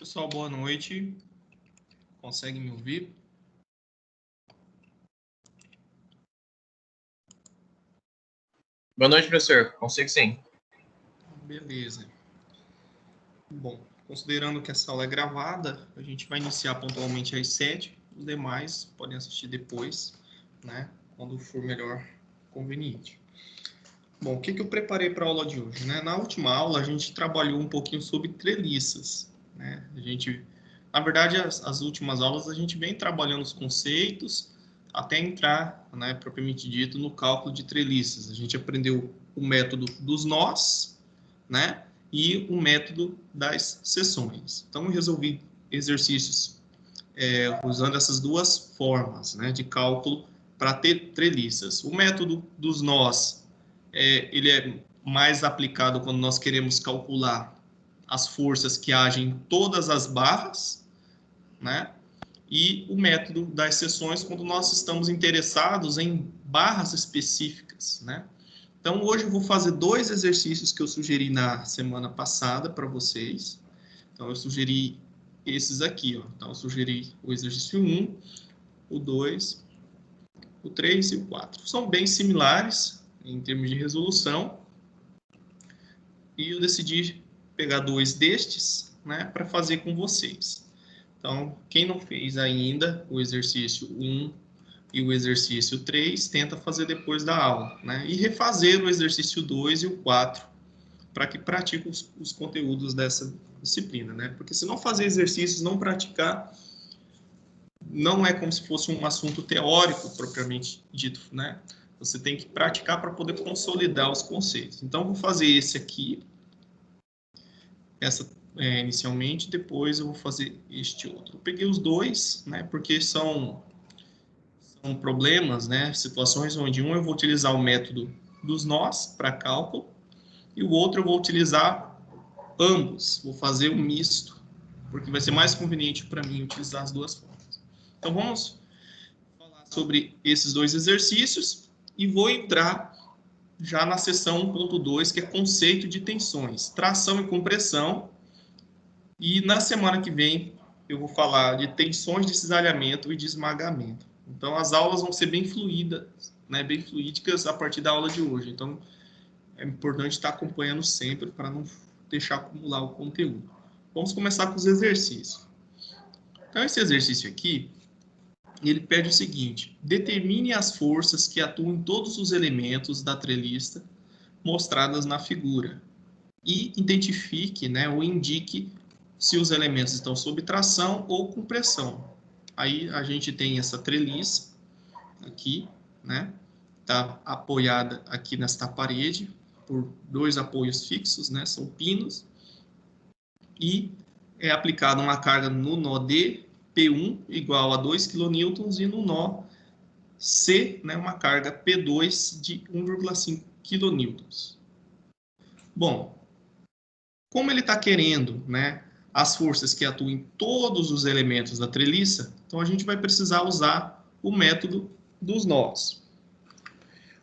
Pessoal, boa noite. Consegue me ouvir? Boa noite, professor. Consigo sim. Beleza. Bom, considerando que essa aula é gravada, a gente vai iniciar pontualmente às 7. Os demais podem assistir depois, né? Quando for melhor conveniente. Bom, o que eu preparei para a aula de hoje, né? Na última aula, a gente trabalhou um pouquinho sobre treliças, né? Na verdade, as últimas aulas a gente vem trabalhando os conceitos até entrar, né, propriamente dito, no cálculo de treliças. A gente aprendeu o método dos nós, né, e o método das seções. Então, eu resolvi exercícios usando essas duas formas, né, de cálculo para ter treliças. O método dos nós, ele é mais aplicado quando nós queremos calcular as forças que agem em todas as barras, né? E o método das seções, quando nós estamos interessados em barras específicas, né? Então, hoje eu vou fazer 2 exercícios que eu sugeri na semana passada para vocês. Então, eu sugeri esses aqui, ó. Então, eu sugeri o exercício 1, o 2, o 3 e o 4. São bem similares em termos de resolução. E eu decidi pegar 2 destes, né, para fazer com vocês. Então, quem não fez ainda o exercício 1 e o exercício 3, tenta fazer depois da aula, né? E refazer o exercício 2 e o 4, para que pratique os conteúdos dessa disciplina, né? Porque se não fazer exercícios, não praticar, não é como se fosse um assunto teórico, propriamente dito, né? Você tem que praticar para poder consolidar os conceitos. Então, vou fazer esse aqui, inicialmente, depois eu vou fazer este outro. Eu peguei os dois, né, porque são problemas, né, situações onde um eu vou utilizar o método dos nós para cálculo e o outro eu vou utilizar ambos, vou fazer um misto, porque vai ser mais conveniente para mim utilizar as duas formas. Então vamos falar sobre esses 2 exercícios e vou entrar já na seção 1.2, que é conceito de tensões, tração e compressão. E na semana que vem eu vou falar de tensões de cisalhamento e de esmagamento. Então as aulas vão ser bem fluídas, né, bem fluídicas a partir da aula de hoje. Então é importante estar acompanhando sempre para não deixar acumular o conteúdo. Vamos começar com os exercícios. Então esse exercício aqui, ele pede o seguinte: determine as forças que atuam em todos os elementos da treliça mostradas na figura e identifique, né, ou indique se os elementos estão sob tração ou com pressão. Aí a gente tem essa treliça aqui, né? Está apoiada aqui nesta parede por 2 apoios fixos, né? São pinos. E é aplicada uma carga no nó D, P1 igual a 2 kN, e no nó C, né, uma carga P2 de 1,5 kN. Bom, como ele está querendo, né, as forças que atuam em todos os elementos da treliça, então a gente vai precisar usar o método dos nós.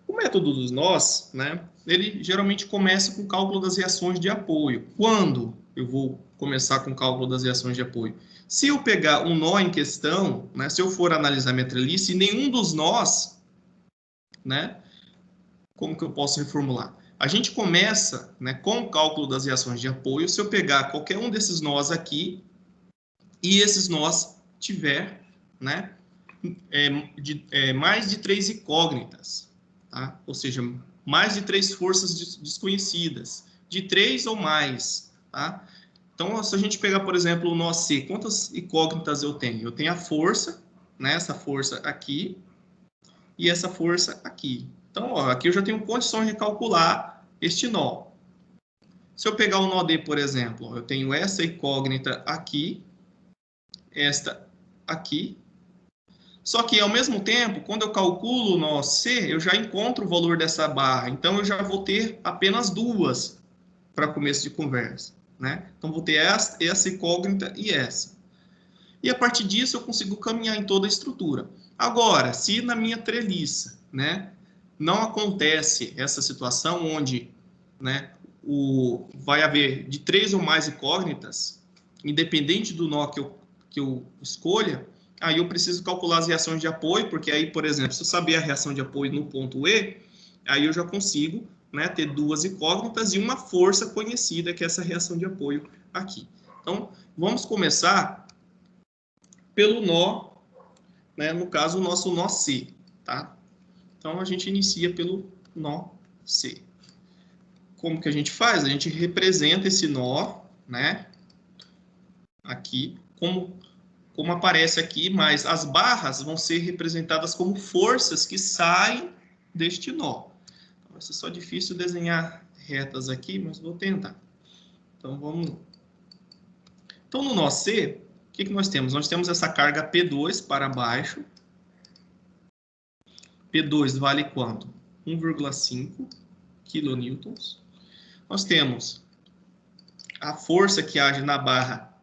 O método dos nós, né, ele geralmente começa com o cálculo das reações de apoio. Quando eu vou começar com o cálculo das reações de apoio? Se eu pegar um nó em questão, né, se eu for analisar minha treliça e nenhum dos nós, né, como que eu posso reformular? A gente começa, né, com o cálculo das reações de apoio se eu pegar qualquer um desses nós aqui e esses nós tiver, né, mais de 3 incógnitas, tá? Ou seja, mais de 3 forças desconhecidas, de 3 ou mais, tá? Então, se a gente pegar, por exemplo, o nó C, quantas incógnitas eu tenho? Eu tenho a força, né, essa força aqui, e essa força aqui. Então, ó, aqui eu já tenho condições de calcular este nó. Se eu pegar o nó D, por exemplo, eu tenho essa incógnita aqui, esta aqui. Só que, ao mesmo tempo, quando eu calculo o nó C, eu já encontro o valor dessa barra. Então, eu já vou ter apenas 2 para começo de conversa, né? Então, vou ter essa incógnita e essa. E, a partir disso, eu consigo caminhar em toda a estrutura. Agora, se na minha treliça, né, não acontece essa situação onde, né, vai haver de 3 ou mais incógnitas, independente do nó que eu escolha, aí eu preciso calcular as reações de apoio, porque aí, por exemplo, se eu saber a reação de apoio no ponto E, aí eu já consigo, né, ter duas incógnitas e uma força conhecida, que é essa reação de apoio aqui. Então, vamos começar pelo nó, né, no caso, o nosso nó C, tá? Então, a gente inicia pelo nó C. Como que a gente faz? A gente representa esse nó, né, aqui, como aparece aqui, mas as barras vão ser representadas como forças que saem deste nó. Vai ser só difícil desenhar retas aqui, mas vou tentar. Então, vamos... Então, no nó C, o que nós temos? Nós temos essa carga P2 para baixo. P2 vale quanto? 1,5 kN. Nós temos a força que age na barra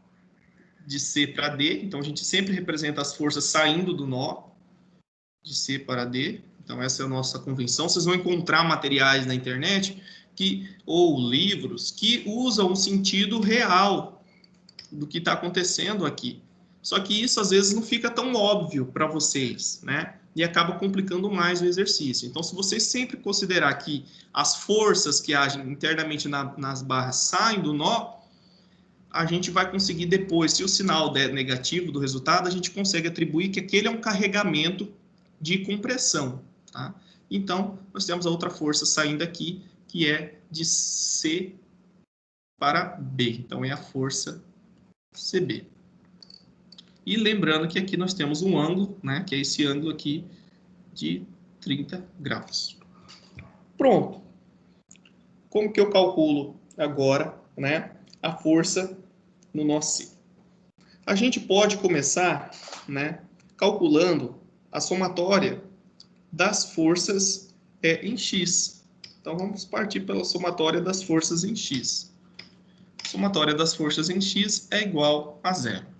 de C para D. Então, a gente sempre representa as forças saindo do nó, de C para D. Então, essa é a nossa convenção. Vocês vão encontrar materiais na internet ou livros que usam o sentido real do que está acontecendo aqui. Só que isso, às vezes, não fica tão óbvio para vocês, né? E acaba complicando mais o exercício. Então, se vocês sempre considerar que as forças que agem internamente nas barras saem do nó, a gente vai conseguir depois, se o sinal der negativo do resultado, a gente consegue atribuir que aquele é um carregamento de compressão, tá? Então, nós temos a outra força saindo aqui, que é de C para B. Então, é a força CB. E lembrando que aqui nós temos um ângulo, né, que é esse ângulo aqui de 30 graus. Pronto. Como que eu calculo agora, né, a força no nó C? A gente pode começar, né, calculando a somatória das forças em X. Então, vamos partir pela somatória das forças em X. A somatória das forças em X é igual a zero.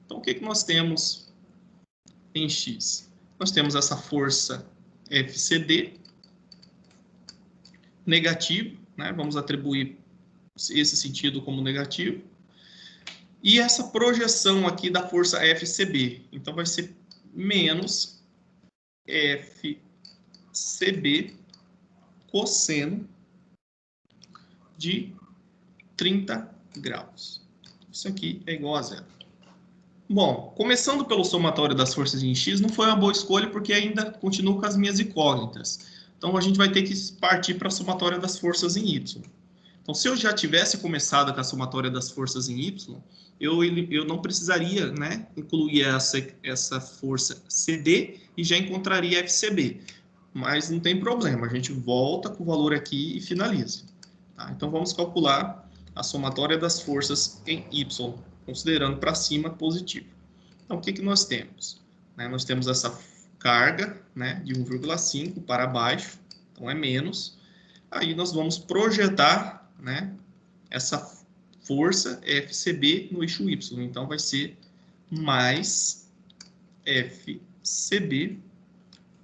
Então, o que nós temos em X? Nós temos essa força FCD negativo, né? Vamos atribuir esse sentido como negativo. E essa projeção aqui da força FCB. Então, vai ser menos FCB cosseno de 30 graus. Isso aqui é igual a zero. Bom, começando pelo somatório das forças em X, não foi uma boa escolha porque ainda continuo com as minhas incógnitas. Então, a gente vai ter que partir para a somatória das forças em Y. Então, se eu já tivesse começado com a somatória das forças em Y, eu não precisaria, né, incluir essa força CD e já encontraria FCB. Mas não tem problema, a gente volta com o valor aqui e finaliza. Tá? Então, vamos calcular a somatória das forças em Y, considerando para cima positivo. Então, o que nós temos? Nós temos essa carga, né, de 1,5 para baixo, então é menos. Aí nós vamos projetar, né, essa força FCB no eixo Y. Então, vai ser mais FCB.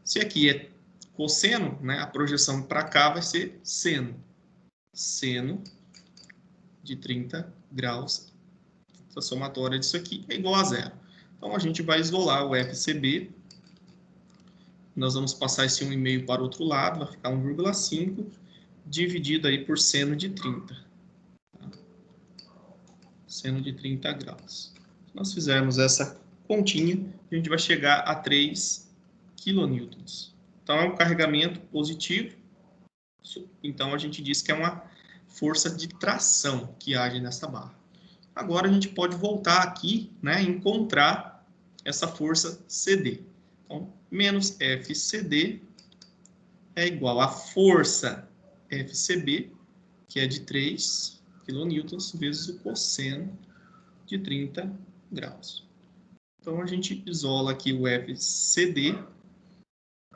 Se aqui é cosseno, né, a projeção para cá vai ser seno. Seno de 30 graus. A somatória disso aqui é igual a zero. Então, a gente vai isolar o FCB. Nós vamos passar esse 1,5 para o outro lado, vai ficar 1,5 dividido aí por seno de 30. Tá? Seno de 30 graus. Se nós fizermos essa continha, a gente vai chegar a 3 kN. Então, é um carregamento positivo. Então, a gente diz que é uma força de tração que age nessa barra. Agora, a gente pode voltar aqui, né, e encontrar essa força CD. Então, menos FCD é igual a força FCB, que é de 3 kN, vezes o cosseno de 30 graus. Então, a gente isola aqui o FCD,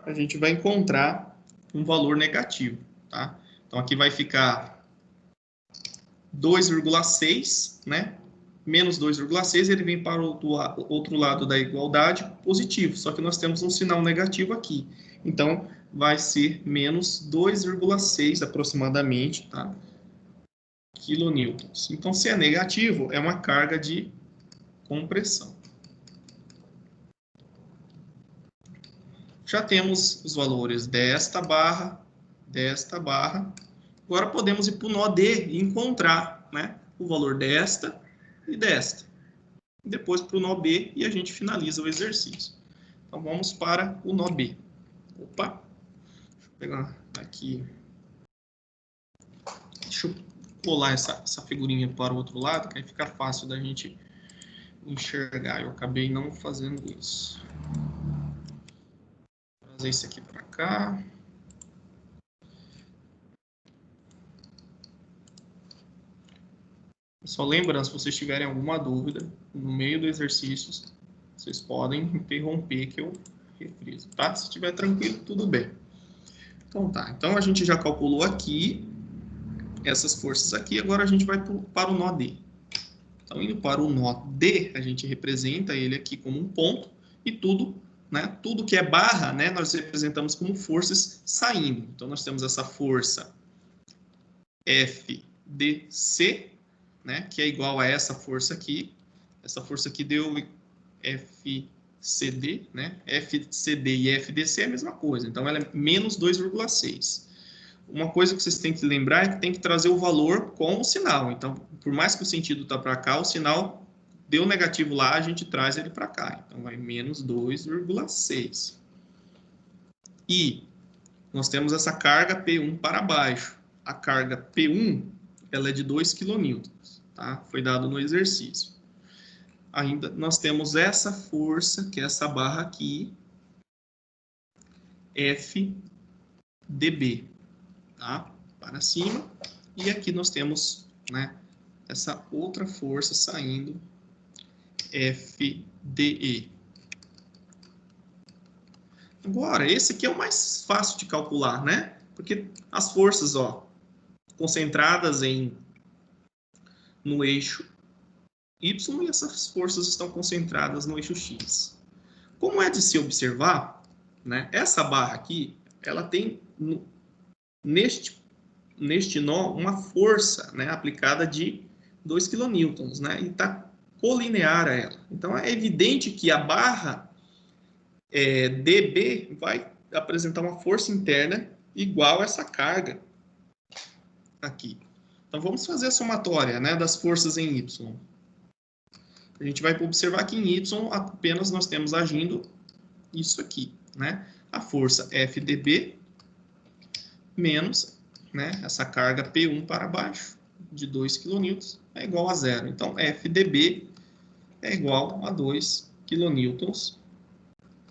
a gente vai encontrar um valor negativo, tá? Então, aqui vai ficar 2,6, né? Menos 2,6, ele vem para o outro lado da igualdade positivo, só que nós temos um sinal negativo aqui. Então, vai ser menos 2,6 aproximadamente, tá? quilonewtons. Então, se é negativo, é uma carga de compressão. Já temos os valores desta barra. Agora podemos ir para o nó D e encontrar, né, o valor desta e desta. Depois para o nó B e a gente finaliza o exercício. Então vamos para o nó B. Opa! Deixa eu pegar aqui. Deixa eu colar essa figurinha para o outro lado, que aí fica fácil da gente enxergar. Eu acabei não fazendo isso. Vou trazer isso aqui para cá. Só lembrando, se vocês tiverem alguma dúvida no meio do exercício, vocês podem interromper que eu refriso, tá? Se estiver tranquilo, tudo bem. Então tá, então a gente já calculou aqui essas forças aqui, agora a gente vai para o nó D. Então, indo para o nó D, a gente representa ele aqui como um ponto e tudo, né, tudo que é barra, né, nós representamos como forças saindo. Então, nós temos essa força FDC, né, que é igual a essa força aqui. Essa força aqui deu FCD, né? FCD e FDC é a mesma coisa, então ela é menos 2,6. Uma coisa que vocês têm que lembrar é que tem que trazer o valor com o sinal. Então, por mais que o sentido está para cá, o sinal deu negativo lá, a gente traz ele para cá. Então, vai menos 2,6. E nós temos essa carga P1 para baixo. A carga P1, ela é de 2 kN, tá? Foi dado no exercício. Ainda nós temos essa força, que é essa barra aqui, FDB, tá? Para cima. E aqui nós temos, né, essa outra força saindo, FDE. Agora, esse aqui é o mais fácil de calcular, né? Porque as forças, ó, concentradas no eixo Y e essas forças estão concentradas no eixo X. Como é de se observar, né, essa barra aqui, ela tem neste nó uma força, né, aplicada de 2 kN, né, e está colinear a ela. Então é evidente que a barra DB vai apresentar uma força interna igual a essa carga aqui. Então vamos fazer a somatória, né, das forças em Y. A gente vai observar que em Y apenas nós temos agindo isso aqui, né? A força FDB menos, né, essa carga P1 para baixo de 2 kN é igual a zero. Então, FDB é igual a 2 kN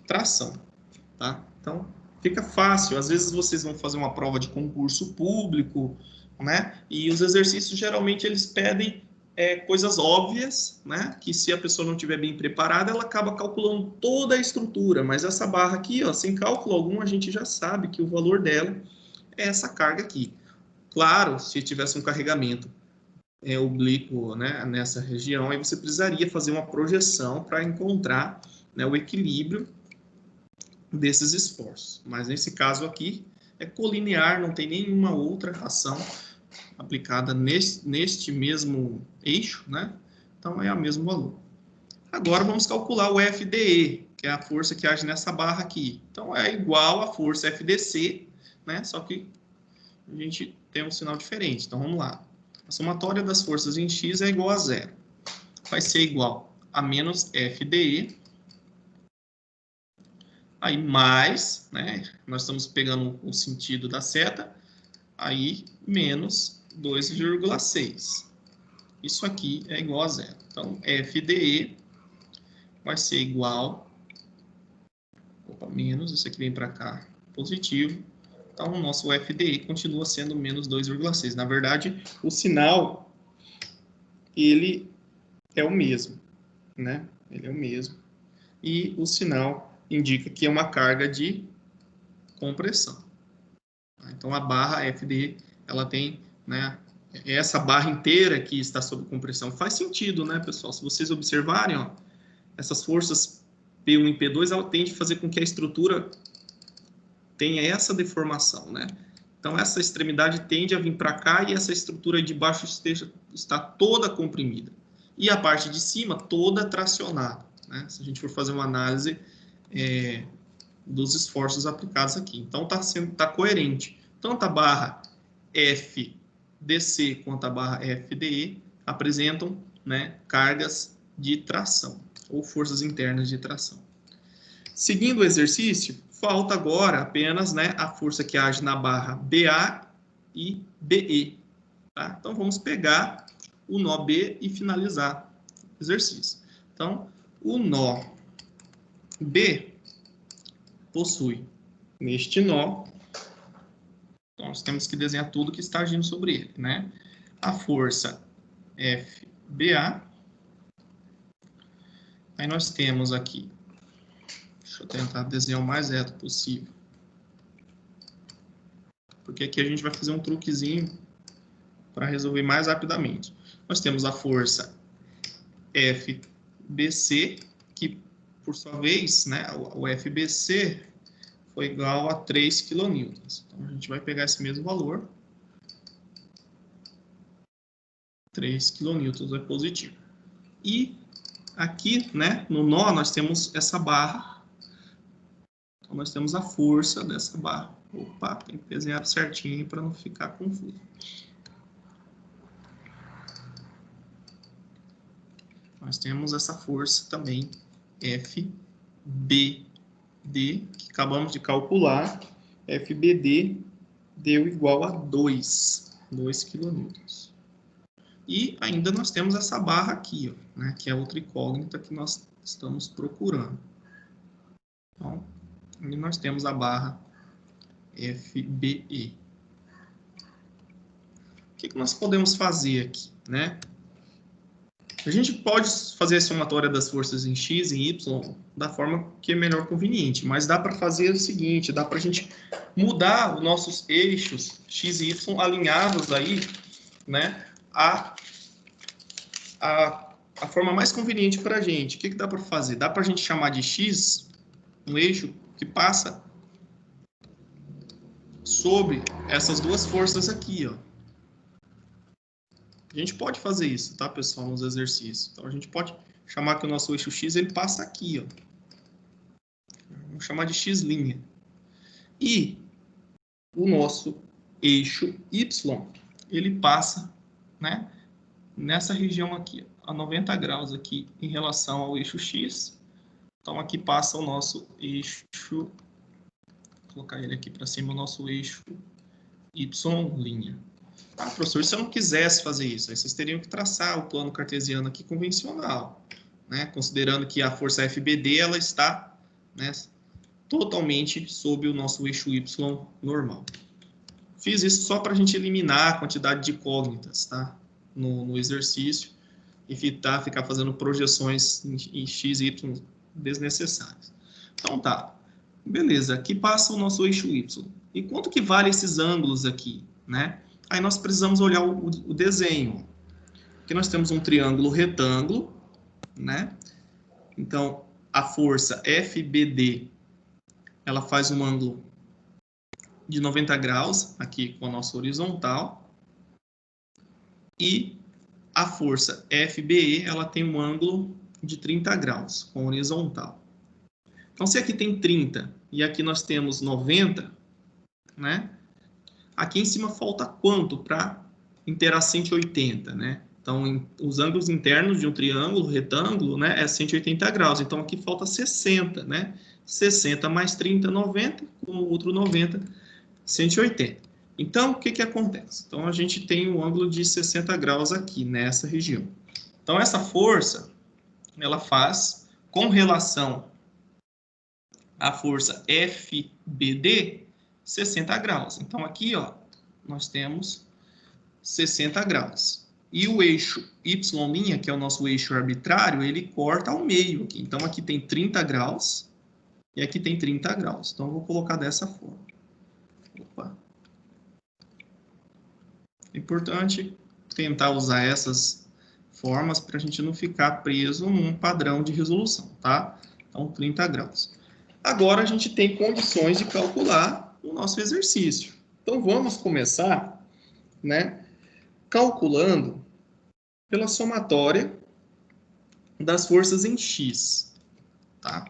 tração, tá? Então, fica fácil. Às vezes vocês vão fazer uma prova de concurso público, né? E os exercícios, geralmente, eles pedem coisas óbvias, né? Que se a pessoa não estiver bem preparada, ela acaba calculando toda a estrutura. Mas essa barra aqui, ó, sem cálculo algum, a gente já sabe que o valor dela é essa carga aqui. Claro, se tivesse um carregamento oblíquo, né, nessa região, aí você precisaria fazer uma projeção para encontrar, né, o equilíbrio desses esforços. Mas nesse caso aqui, é colinear, não tem nenhuma outra ação aplicada neste mesmo eixo, né? Então é o mesmo valor. Agora vamos calcular o FDE, que é a força que age nessa barra aqui. Então é igual à força FDC, né? Só que a gente tem um sinal diferente. Então vamos lá. A somatória das forças em X é igual a zero. Vai ser igual a menos FDE. Aí mais, né? Nós estamos pegando o sentido da seta. Aí menos 2,6. Isso aqui é igual a zero. Então, FDE vai ser igual... menos, isso aqui vem para cá, positivo. Então, o nosso FDE continua sendo menos 2,6. Na verdade, o sinal, ele é o mesmo, né? Ele é o mesmo. E o sinal indica que é uma carga de compressão. Então, a barra FDE, ela tem, né, essa barra inteira que está sob compressão. Faz sentido, né, pessoal? Se vocês observarem, ó, essas forças P1 e P2, ela tende a fazer com que a estrutura tenha essa deformação, né? Então, essa extremidade tende a vir para cá e essa estrutura de baixo está toda comprimida. E a parte de cima toda tracionada, né? Se a gente for fazer uma análise dos esforços aplicados aqui. Então, tá coerente. Tanto a barra FDC quanto a barra FDE apresentam, né, cargas de tração, ou forças internas de tração. Seguindo o exercício, falta agora apenas, né, a força que age na barra BA e BE. Tá? Então, vamos pegar o nó B e finalizar o exercício. Então, o nó B possui neste nó, então nós temos que desenhar tudo que está agindo sobre ele, né? A força FBA. Aí nós temos aqui, deixa eu tentar desenhar o mais reto possível, porque aqui a gente vai fazer um truquezinho para resolver mais rapidamente. Nós temos a força FBC, que por sua vez, né, o FBC foi igual a 3 kN. Então, a gente vai pegar esse mesmo valor. 3 kN é positivo. E aqui, né, no nó, nós temos essa barra. Então, nós temos a força dessa barra. Opa, tem que desenhar certinho para não ficar confuso. Nós temos essa força também, FBD, que acabamos de calcular. FBD deu igual a 2 kN. E ainda nós temos essa barra aqui, ó, né, que é outra incógnita que nós estamos procurando. Então, ali nós temos a barra FBE. O que nós podemos fazer aqui, né? A gente pode fazer a somatória das forças em X e Y da forma que é melhor conveniente, mas dá para fazer o seguinte, dá para a gente mudar os nossos eixos X e Y alinhados aí, né, a forma mais conveniente para a gente. O que dá para fazer? Dá para a gente chamar de X um eixo que passa sobre essas duas forças aqui, ó. A gente pode fazer isso, tá, pessoal, nos exercícios. Então, a gente pode chamar que o nosso eixo X, ele passa aqui, ó. Vamos chamar de X'. E o nosso eixo Y, ele passa, né, nessa região aqui, a 90 graus aqui, em relação ao eixo X. Então, aqui passa o nosso eixo, vou colocar ele aqui para cima, o nosso eixo Y'. Ah, professor, se eu não quisesse fazer isso, aí vocês teriam que traçar o plano cartesiano aqui convencional, né? Considerando que a força FBD ela está, né, totalmente sob o nosso eixo Y normal. Fiz isso só para a gente eliminar a quantidade de incógnitas, tá? No exercício, evitar ficar fazendo projeções em X e Y desnecessárias. Então tá, beleza, aqui passa o nosso eixo Y. E quanto que vale esses ângulos aqui, né? Aí nós precisamos olhar o desenho. Aqui nós temos um triângulo retângulo, né? Então, a força FBD, ela faz um ângulo de 90 graus, aqui com a nossa horizontal. E a força FBE, ela tem um ângulo de 30 graus, com horizontal. Então, se aqui tem 30 e aqui nós temos 90, né? Aqui em cima falta quanto para inteirar 180, né? Então, os ângulos internos de um triângulo retângulo, né, é 180 graus. Então, aqui falta 60, né? 60 mais 30, 90, com o outro 90, 180. Então, o que acontece? Então, a gente tem um ângulo de 60 graus aqui, nessa região. Então, essa força, ela faz, com relação à força FBD, 60 graus. Então, aqui, ó, nós temos 60 graus. E o eixo Y', que é o nosso eixo arbitrário, ele corta ao meio aqui. Então, aqui tem 30 graus e aqui tem 30 graus. Então, eu vou colocar dessa forma. Opa. É importante tentar usar essas formas para a gente não ficar preso num padrão de resolução, tá? Então, 30 graus. Agora, a gente tem condições de calcular o nosso exercício, Então, vamos começar, né, calculando pela somatória das forças em X, tá?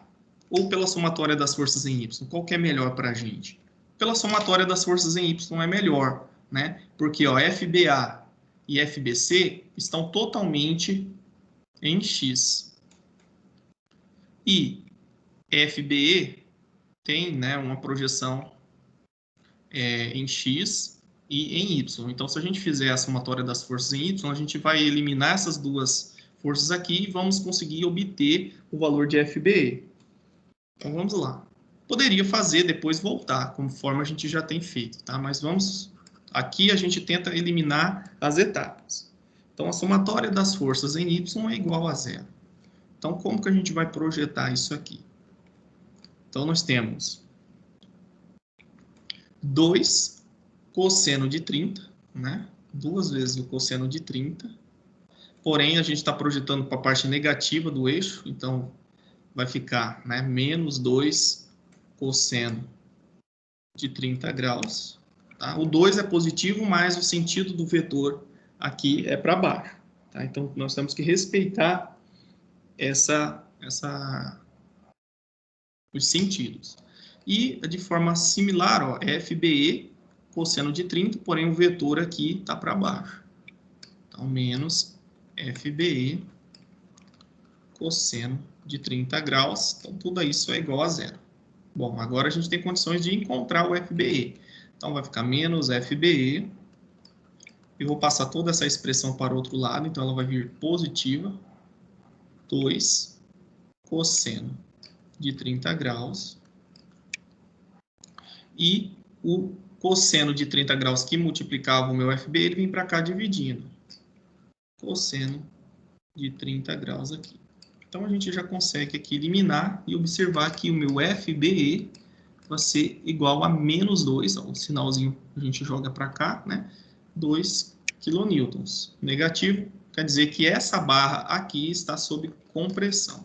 Ou pela somatória das forças em Y. Qual que é melhor para a gente? Pela somatória das forças em Y é melhor, né? Porque ó, FBA e FBC estão totalmente em X. E FBE tem, né, uma projeção em X e em Y. Então, se a gente fizer a somatória das forças em Y, a gente vai eliminar essas duas forças aqui e vamos conseguir obter o valor de FBE. Então, vamos lá. Poderia fazer, depois voltar, conforme a gente já tem feito, tá? Mas vamos... Aqui a gente tenta eliminar as etapas. Então, a somatória das forças em Y é igual a zero. Então, como que a gente vai projetar isso aqui? Então, nós temos 2 cosseno de 30, né? 2 vezes o cosseno de 30. Porém, a gente está projetando para a parte negativa do eixo, então vai ficar, né, menos 2 cosseno de 30 graus. Tá? O 2 é positivo, mas o sentido do vetor aqui é para baixo. Tá? Então, nós temos que respeitar os sentidos. E, de forma similar, ó, FBE, cosseno de 30, porém o vetor aqui está para baixo. Então, menos FBE, cosseno de 30 graus. Então, tudo isso é igual a zero. Bom, agora a gente tem condições de encontrar o FBE. Então, vai ficar menos FBE. Eu vou passar toda essa expressão para o outro lado, então ela vai vir positiva. 2 cosseno de 30 graus. E o cosseno de 30 graus que multiplicava o meu FBE, ele vem para cá dividindo. Cosseno de 30 graus aqui. Então, a gente já consegue aqui eliminar e observar que o meu FBE vai ser igual a menos 2, ó, o sinalzinho a gente joga para cá, né? 2 quilonewtons. Negativo quer dizer que essa barra aqui está sob compressão.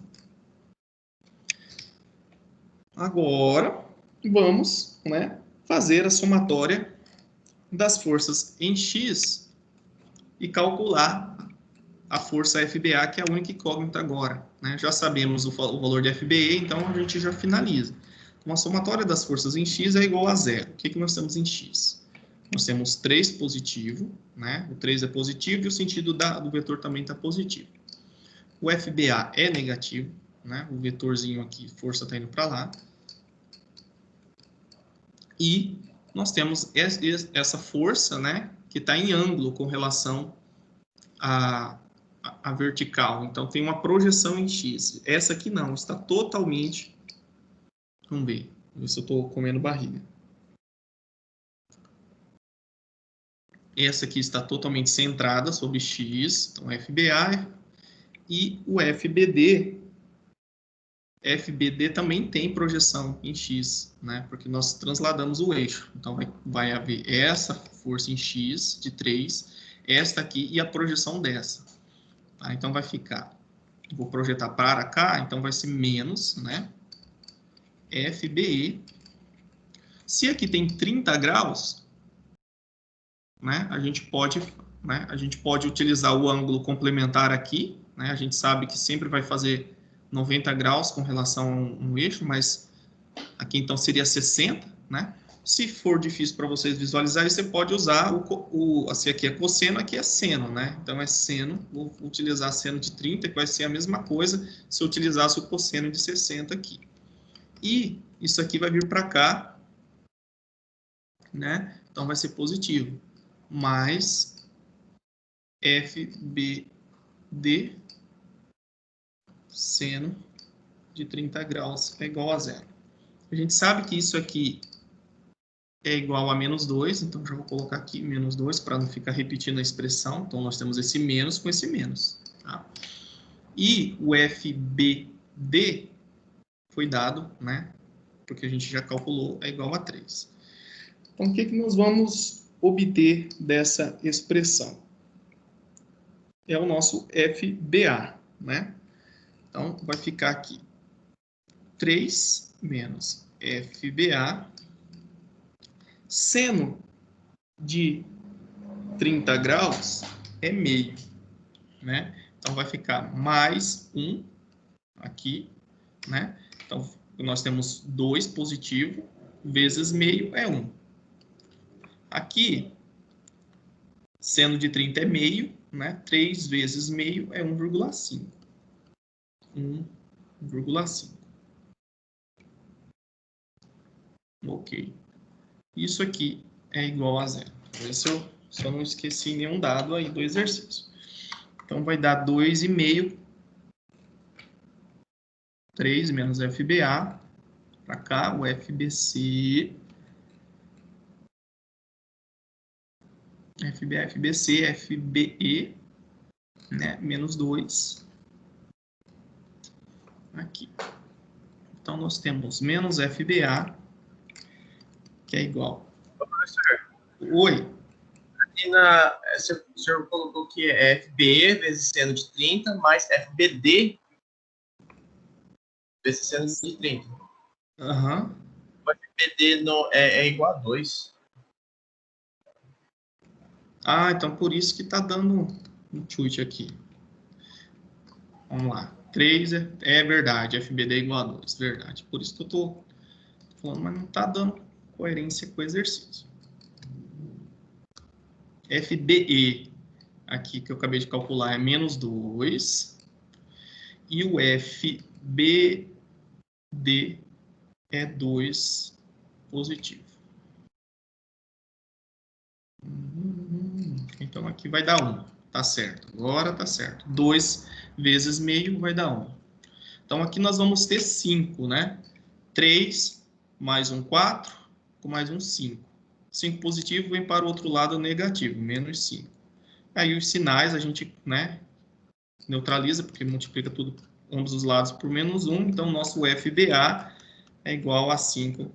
Agora, vamos, né, fazer a somatória das forças em X e calcular a força FBA, que é a única incógnita agora, né? Já sabemos o valor de FBE, então a gente já finaliza. Então, a somatória das forças em X é igual a zero. O que nós temos em X? Nós temos 3 positivo, né? O 3 é positivo e o sentido do vetor também está positivo. O FBA é negativo, né? O vetorzinho aqui, força está indo para lá. E nós temos essa força, né? Que está em ângulo com relação a vertical. Então, tem uma projeção em X. Essa aqui não, está totalmente... Vamos ver se eu estou comendo barriga. Essa aqui está totalmente centrada sobre X, então FBA. E o FBD também tem projeção em X, né? Porque nós transladamos o eixo. Então, vai haver essa força em X de 3, esta aqui e a projeção dessa. Tá? Então, vai ficar... Vou projetar para cá, então vai ser menos, né? FBE. Se aqui tem 30 graus, né? A gente pode utilizar o ângulo complementar aqui, né? A gente sabe que sempre vai fazer 90 graus com relação a um eixo, mas aqui então seria 60, né? Se for difícil para vocês visualizarem, você pode usar assim, aqui é cosseno, aqui é seno, né? Então é seno, vou utilizar seno de 30, que vai ser a mesma coisa se eu utilizasse o cosseno de 60 aqui. E isso aqui vai vir para cá, né? Então vai ser positivo. Mais FBD seno de 30 graus é igual a zero. A gente sabe que isso aqui é igual a menos 2, então já vou colocar aqui menos 2 para não ficar repetindo a expressão. Então, nós temos esse menos com esse menos. Tá? E o FBD foi dado, né? Porque a gente já calculou, é igual a 3. Então, o que nós vamos obter dessa expressão? É o nosso FBA, né? Então, vai ficar aqui 3 menos FBA. Seno de 30 graus é meio, né? Então, vai ficar mais 1 aqui, né? Então, nós temos 2 positivo, vezes meio é 1. Aqui, seno de 30 é meio, né? 3 vezes meio é 1,5. 1,5. Ok. Isso aqui é igual a zero. Ver se eu só não esqueci nenhum dado aí do exercício. Então, vai dar 2,5. 3 menos FBA. Para cá, o FBC. FBA, FBC, FBE. Né? Menos 2. Aqui. Então, nós temos menos FBA, que é igual. Professor, Oi. aqui o senhor colocou que é FBE vezes seno de 30 mais FBD vezes seno de 30. Aham. O FBD é igual a 2. Ah, então por isso que está dando um chute aqui. Vamos lá. 3 é verdade, FBD é igual a 2, verdade. Por isso que eu estou falando, mas não está dando coerência com o exercício. FBE, aqui que eu acabei de calcular, é menos 2. E o FBD é 2 positivo. Então, aqui vai dar 1. Tá certo. Agora tá certo. 2 vezes meio vai dar 1. Então, aqui nós vamos ter 5, né? 3 mais um 4, com mais um 5. 5 positivo vem para o outro lado negativo, menos 5. Aí os sinais a gente, né, neutraliza, porque multiplica tudo, ambos os lados por menos 1. Então, nosso FBA é igual a 5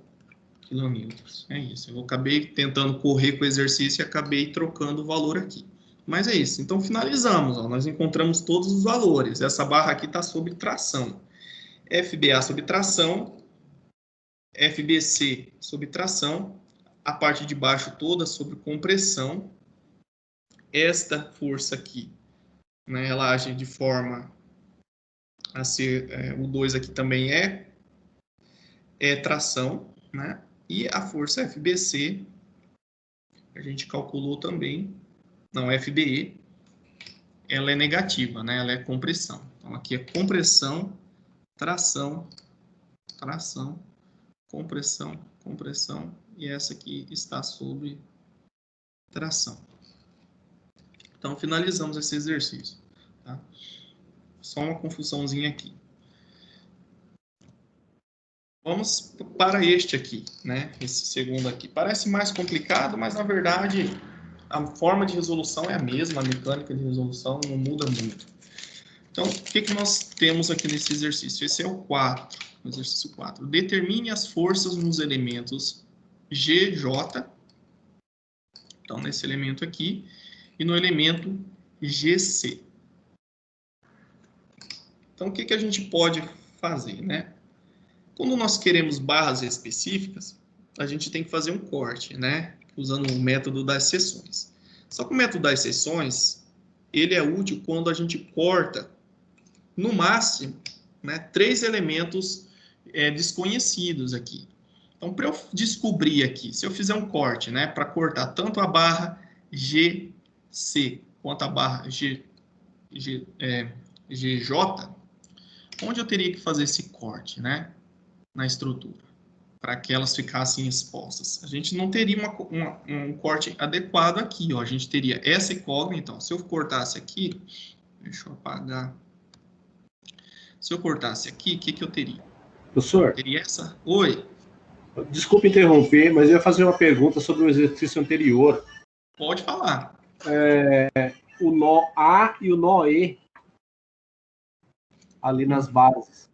quilonewtons. É isso. Eu acabei tentando correr com o exercício e acabei trocando o valor aqui. Mas é isso. Então, finalizamos. Ó. Nós encontramos todos os valores. Essa barra aqui está sob tração. FBA sob tração, FBC sob tração, a parte de baixo toda sob compressão. Esta força aqui, né, ela age de forma a ser, o 2 aqui também é tração, né? E a força FBC, a gente calculou também, não, FBE, ela é negativa, né? Ela é compressão. Então, aqui é compressão, tração, tração, compressão, compressão, e essa aqui está sob tração. Então, finalizamos esse exercício. Tá? Só uma confusãozinha aqui. Vamos para este aqui, né? Esse segundo aqui. Parece mais complicado, mas, na verdade, a forma de resolução é a mesma, a mecânica de resolução não muda muito. Então, o que nós temos aqui nesse exercício? Esse é o 4, o exercício 4. Determine as forças nos elementos G, J, então nesse elemento aqui, e no elemento GC. Então, o que a gente pode fazer, né? Quando nós queremos barras específicas, a gente tem que fazer um corte, né? Usando o método das seções. Só que o método das seções, ele é útil quando a gente corta, no máximo, né, 3 elementos desconhecidos aqui. Então, para eu descobrir aqui, se eu fizer um corte, né, para cortar tanto a barra GC quanto a barra GJ, onde eu teria que fazer esse corte, né, na estrutura, para que elas ficassem expostas? A gente não teria um corte adequado aqui, ó. A gente teria essa incógnita. Então, se eu cortasse aqui, deixa eu apagar. Se eu cortasse aqui, o que eu teria? Professor? Teria essa. Oi. Desculpe interromper, mas eu ia fazer uma pergunta sobre o exercício anterior. Pode falar. O nó A e o nó E ali nas bases.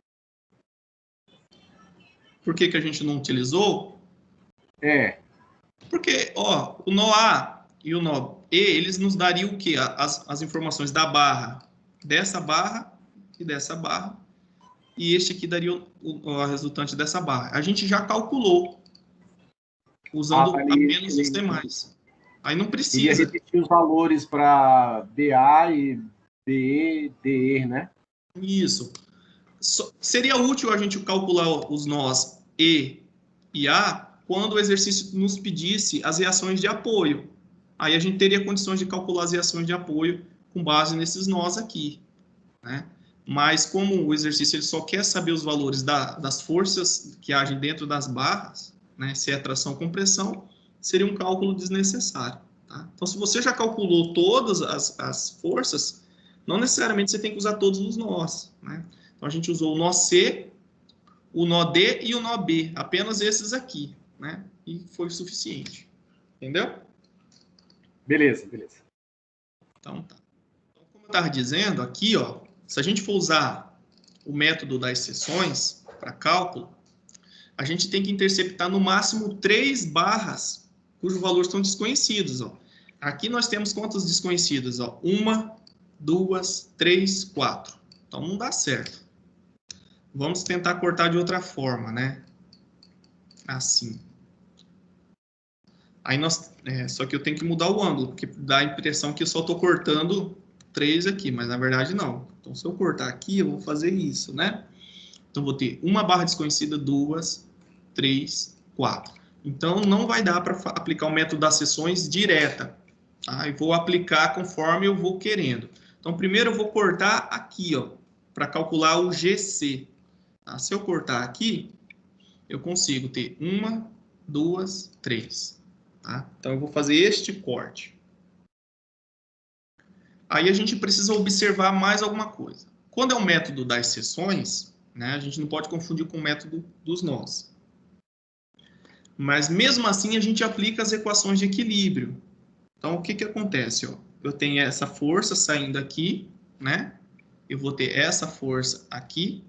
Por que a gente não utilizou? Porque, ó, o nó A e o nó E, eles nos dariam o quê? As informações da barra, dessa barra e dessa barra. E este aqui daria a resultante dessa barra. A gente já calculou, usando apenas os demais. Aí não Ia precisa. repetir os valores para BA e BE, DE, né? Isso. Seria útil a gente calcular os nós E e A quando o exercício nos pedisse as reações de apoio. Aí a gente teria condições de calcular as reações de apoio com base nesses nós aqui, né? Mas como o exercício ele só quer saber os valores das forças que agem dentro das barras, né? Se é tração ou compressão, seria um cálculo desnecessário. Tá? Então, se você já calculou todas as forças, não necessariamente você tem que usar todos os nós, né? Então, a gente usou o nó C, o nó D e o nó B, apenas esses aqui, né? E foi o suficiente. Entendeu? Beleza, beleza. Então, tá. Então, como eu estava dizendo, aqui, ó, se a gente for usar o método das seções para cálculo, a gente tem que interceptar no máximo 3 barras cujos valores estão desconhecidos. Ó. Aqui nós temos quantas desconhecidas? Ó? 1, 2, 3, 4. Então não dá certo. Vamos tentar cortar de outra forma, né? Assim. Aí só que eu tenho que mudar o ângulo, porque dá a impressão que eu só estou cortando 3 aqui, mas na verdade não. Então se eu cortar aqui, eu vou fazer isso, né? Então vou ter uma barra desconhecida, 2, 3, 4. Então não vai dar para aplicar o método das seções direta. Tá? Eu vou aplicar conforme eu vou querendo. Então primeiro eu vou cortar aqui, ó, para calcular o GC. Tá? Se eu cortar aqui, eu consigo ter 1, 2, 3. Tá? Então eu vou fazer este corte. Aí a gente precisa observar mais alguma coisa. Quando é o método das seções, né, a gente não pode confundir com o método dos nós. Mas mesmo assim a gente aplica as equações de equilíbrio. Então o que que acontece? Ó? Eu tenho essa força saindo aqui, né? Eu vou ter essa força aqui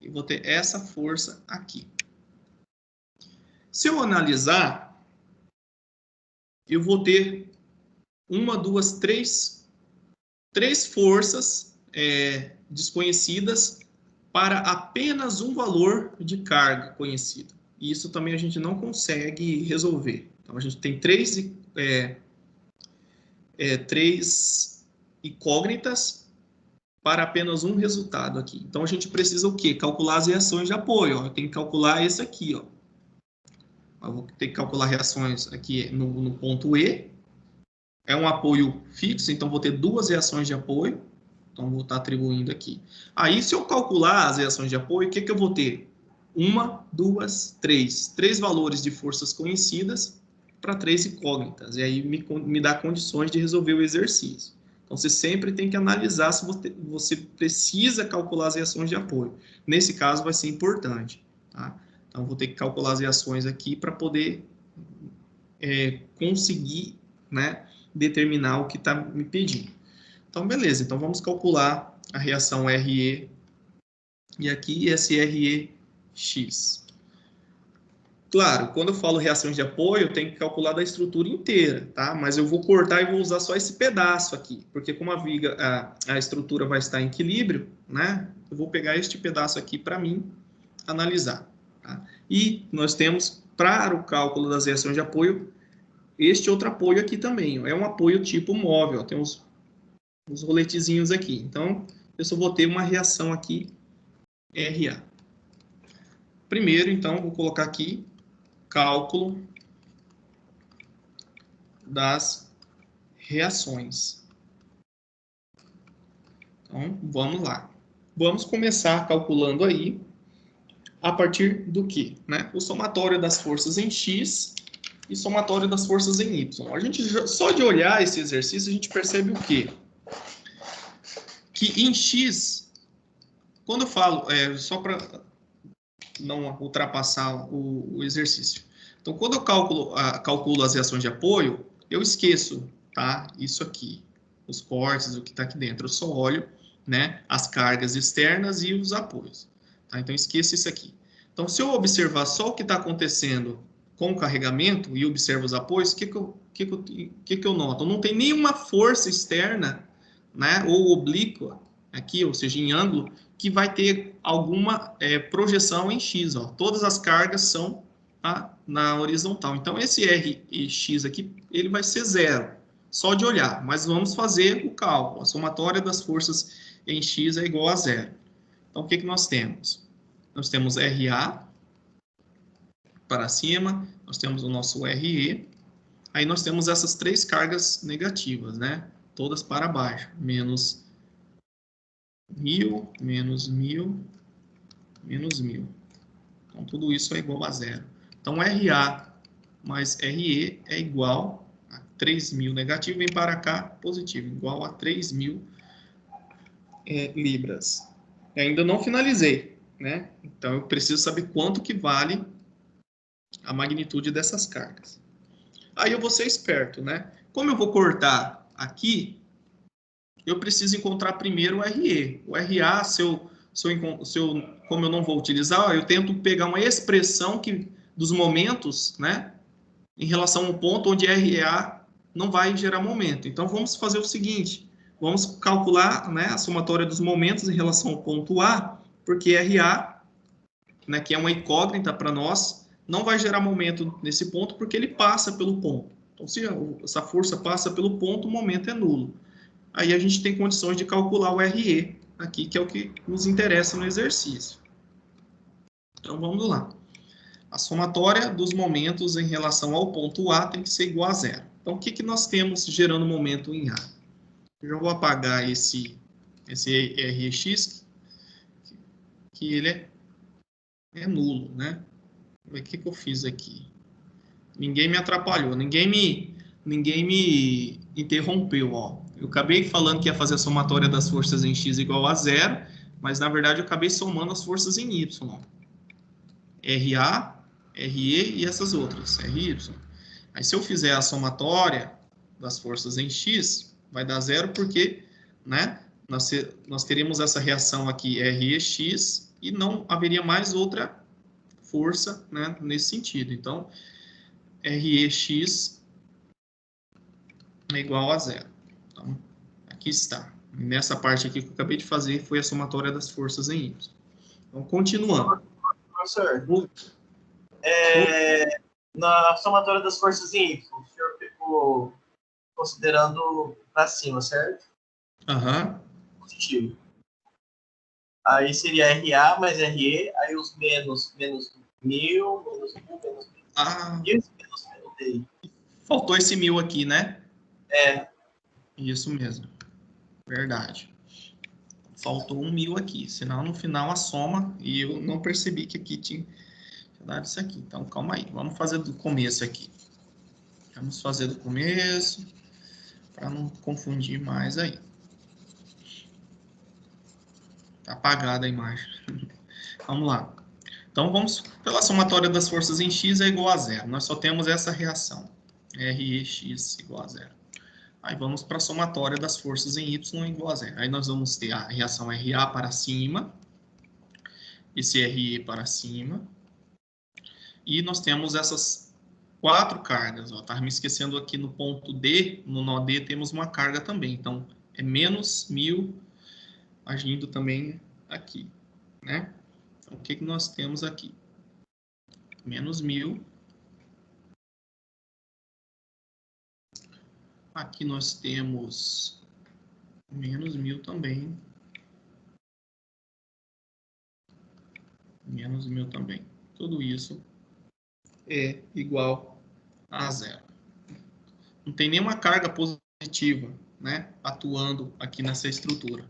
e vou ter essa força aqui. Se eu analisar, eu vou ter 1, 2, 3 forças desconhecidas para apenas um valor de carga conhecido. E isso também a gente não consegue resolver. Então, a gente tem três incógnitas para apenas um resultado aqui. Então, a gente precisa o quê? Calcular as reações de apoio. Ó. Eu tenho que calcular esse aqui. Ó. Eu vou ter que calcular reações aqui no ponto E. É um apoio fixo, então vou ter 2 reações de apoio. Então, vou estar atribuindo aqui. Aí, se eu calcular as reações de apoio, o que eu vou ter? 1, 2, 3. 3 valores de forças conhecidas para 3 incógnitas. E aí me dá condições de resolver o exercício. Então, você sempre tem que analisar se você precisa calcular as reações de apoio. Nesse caso, vai ser importante. Tá? Então, vou ter que calcular as reações aqui para poder conseguir, né, determinar o que está me pedindo. Então, beleza. Então, vamos calcular a reação RE e aqui esse REX. Claro, quando eu falo reações de apoio, eu tenho que calcular da estrutura inteira, tá? Mas eu vou cortar e vou usar só esse pedaço aqui, porque como a estrutura vai estar em equilíbrio, né? Eu vou pegar este pedaço aqui para mim analisar. Tá? E nós temos, para o cálculo das reações de apoio, este outro apoio aqui também. Ó, é um apoio tipo móvel, ó, tem uns roletezinhos aqui. Então, eu só vou ter uma reação aqui, RA. Primeiro, então, vou colocar aqui cálculo das reações. Então, vamos lá. Vamos começar calculando aí a partir do quê? Né? O somatório das forças em X e somatório das forças em Y. A gente, só de olhar esse exercício, a gente percebe o quê? Que em X, quando eu falo, só para não ultrapassar o exercício. Então, quando eu calculo as reações de apoio, eu esqueço, tá? Isso aqui, os cortes, o que está aqui dentro. Eu só olho, né, as cargas externas e os apoios. Tá? Então, esqueço isso aqui. Então, se eu observar só o que está acontecendo com o carregamento e observo os apoios, o que eu noto? Não tem nenhuma força externa, né, ou oblíqua, aqui, ou seja, em ângulo, que vai ter alguma projeção em X. Ó. Todas as cargas são na horizontal. Então, esse RX aqui, ele vai ser 0, só de olhar. Mas vamos fazer o cálculo. A somatória das forças em X é igual a 0. Então, o que nós temos? Nós temos RA para cima, nós temos o nosso RE, aí nós temos essas 3 cargas negativas, né? Todas para baixo, menos 1000, menos 1000, menos 1000. Então, tudo isso é igual a 0. Então, RA mais RE é igual a 3.000 negativo, vem para cá positivo, igual a 3.000 libras. Eu ainda não finalizei, né? Então, eu preciso saber quanto que vale a magnitude dessas cargas. Aí eu vou ser esperto, né? Como eu vou cortar aqui, eu preciso encontrar primeiro o RE. O RA, como eu não vou utilizar, eu tento pegar uma expressão dos momentos, né? Em relação ao ponto onde RA não vai gerar momento. Então, vamos fazer o seguinte. Vamos calcular, né, a somatória dos momentos em relação ao ponto A, porque RA, né, que é uma incógnita para nós, não vai gerar momento nesse ponto porque ele passa pelo ponto. Então, se essa força passa pelo ponto, o momento é nulo. Aí a gente tem condições de calcular o RE aqui, que é o que nos interessa no exercício. Então, vamos lá. A somatória dos momentos em relação ao ponto A tem que ser igual a 0. Então, o que nós temos gerando momento em A? Eu já vou apagar esse RX, que ele é nulo, né? O que eu fiz aqui? Ninguém me atrapalhou, ninguém me interrompeu, ó. Eu acabei falando que ia fazer a somatória das forças em X igual a 0, mas na verdade eu acabei somando as forças em Y. RA, RE e essas outras, RY. Aí se eu fizer a somatória das forças em X, vai dar 0 porque, né, nós teríamos essa reação aqui REX e não haveria mais outra força, né, nesse sentido. Então, REX é igual a 0. Então, aqui está. Nessa parte aqui que eu acabei de fazer foi a somatória das forças em Y. Então, continuando. Professor, na somatória das forças em Y, o senhor ficou considerando para cima, certo? Aham. Positivo. Aí seria RA mais RE, aí os menos 1000, menos 1000, menos 1000. E os menos DI. Faltou esse 1000 aqui, né? É. Isso mesmo. Verdade. Faltou um 1000 aqui, senão no final a soma, e eu não percebi que aqui tinha dado isso aqui. Então, calma aí. Vamos fazer do começo aqui. Vamos fazer do começo, para não confundir mais aí. Tá apagada a imagem. Vamos lá. Então, vamos pela somatória das forças em X é igual a 0. Nós só temos essa reação. REX igual a 0. Aí vamos para a somatória das forças em Y igual a 0. Aí nós vamos ter a reação RA para cima, esse RE para cima, e nós temos essas 4 cargas. Estava me esquecendo aqui no ponto D, no nó D temos uma carga também. Então, é menos 1000 agindo também aqui, né? Então, o que nós temos aqui? Menos 1000. Aqui nós temos menos 1000 também. Menos 1000 também. Tudo isso é igual a 0. Não tem nenhuma carga positiva, né, atuando aqui nessa estrutura.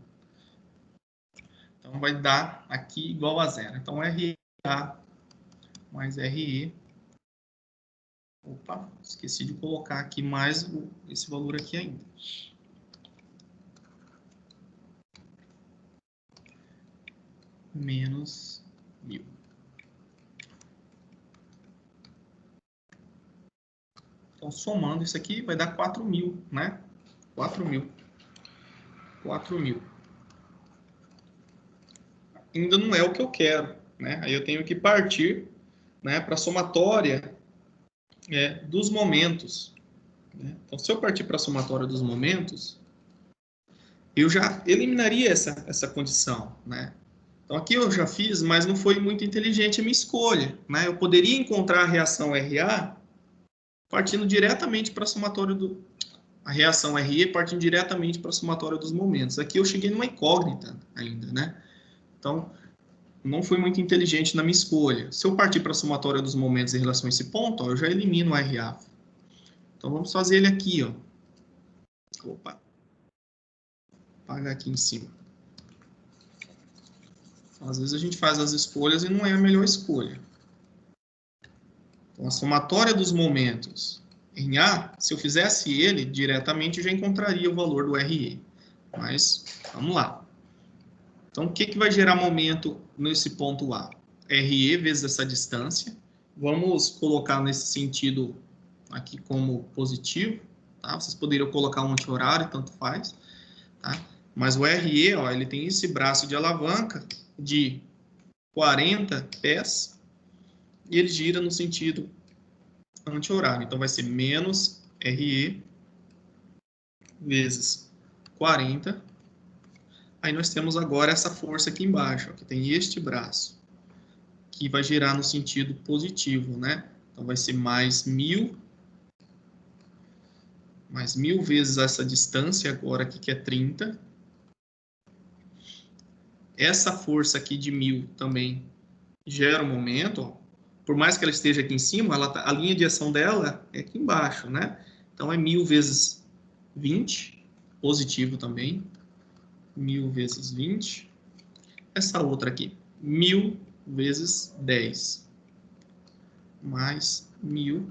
Então, vai dar aqui igual a 0. Então, RA mais RE. Opa, esqueci de colocar aqui mais esse valor aqui ainda. Menos 1000. Então, somando isso aqui, vai dar 4000, né? 4000. 4000. Ainda não é o que eu quero, né? Aí eu tenho que partir, né, para a somatória dos momentos. Né? Então, se eu partir para a somatória dos momentos, eu já eliminaria essa condição, né? Então, aqui eu já fiz, mas não foi muito inteligente a minha escolha, né? Eu poderia encontrar a reação RA partindo diretamente para a somatória a reação RE partindo diretamente para a somatória dos momentos. Aqui eu cheguei numa incógnita ainda, né? Então, não fui muito inteligente na minha escolha. Se eu partir para a somatória dos momentos em relação a esse ponto, ó, eu já elimino o RA. Então, vamos fazer ele aqui, ó. Opa. Apagar aqui em cima. Às vezes a gente faz as escolhas e não é a melhor escolha. Então, a somatória dos momentos em A, se eu fizesse ele diretamente, eu já encontraria o valor do RE. Mas, vamos lá. Então, o que vai gerar momento nesse ponto A? RE vezes essa distância. Vamos colocar nesse sentido aqui como positivo. Tá? Vocês poderiam colocar um anti-horário, tanto faz. Tá? Mas o RE, ó, ele tem esse braço de alavanca de 40 pés e ele gira no sentido anti-horário. Então, vai ser menos RE vezes 40. Aí nós temos agora essa força aqui embaixo, ó, que tem este braço, que vai girar no sentido positivo, né? Então, vai ser mais 1.000 vezes essa distância agora aqui, que é 30. Essa força aqui de 1.000 também gera um momento, ó. Por mais que ela esteja aqui em cima, a linha de ação dela é aqui embaixo, né? Então, é 1.000 vezes 20, positivo também. 1.000 vezes 20. Essa outra aqui, 1.000 vezes 10. Mais 1.000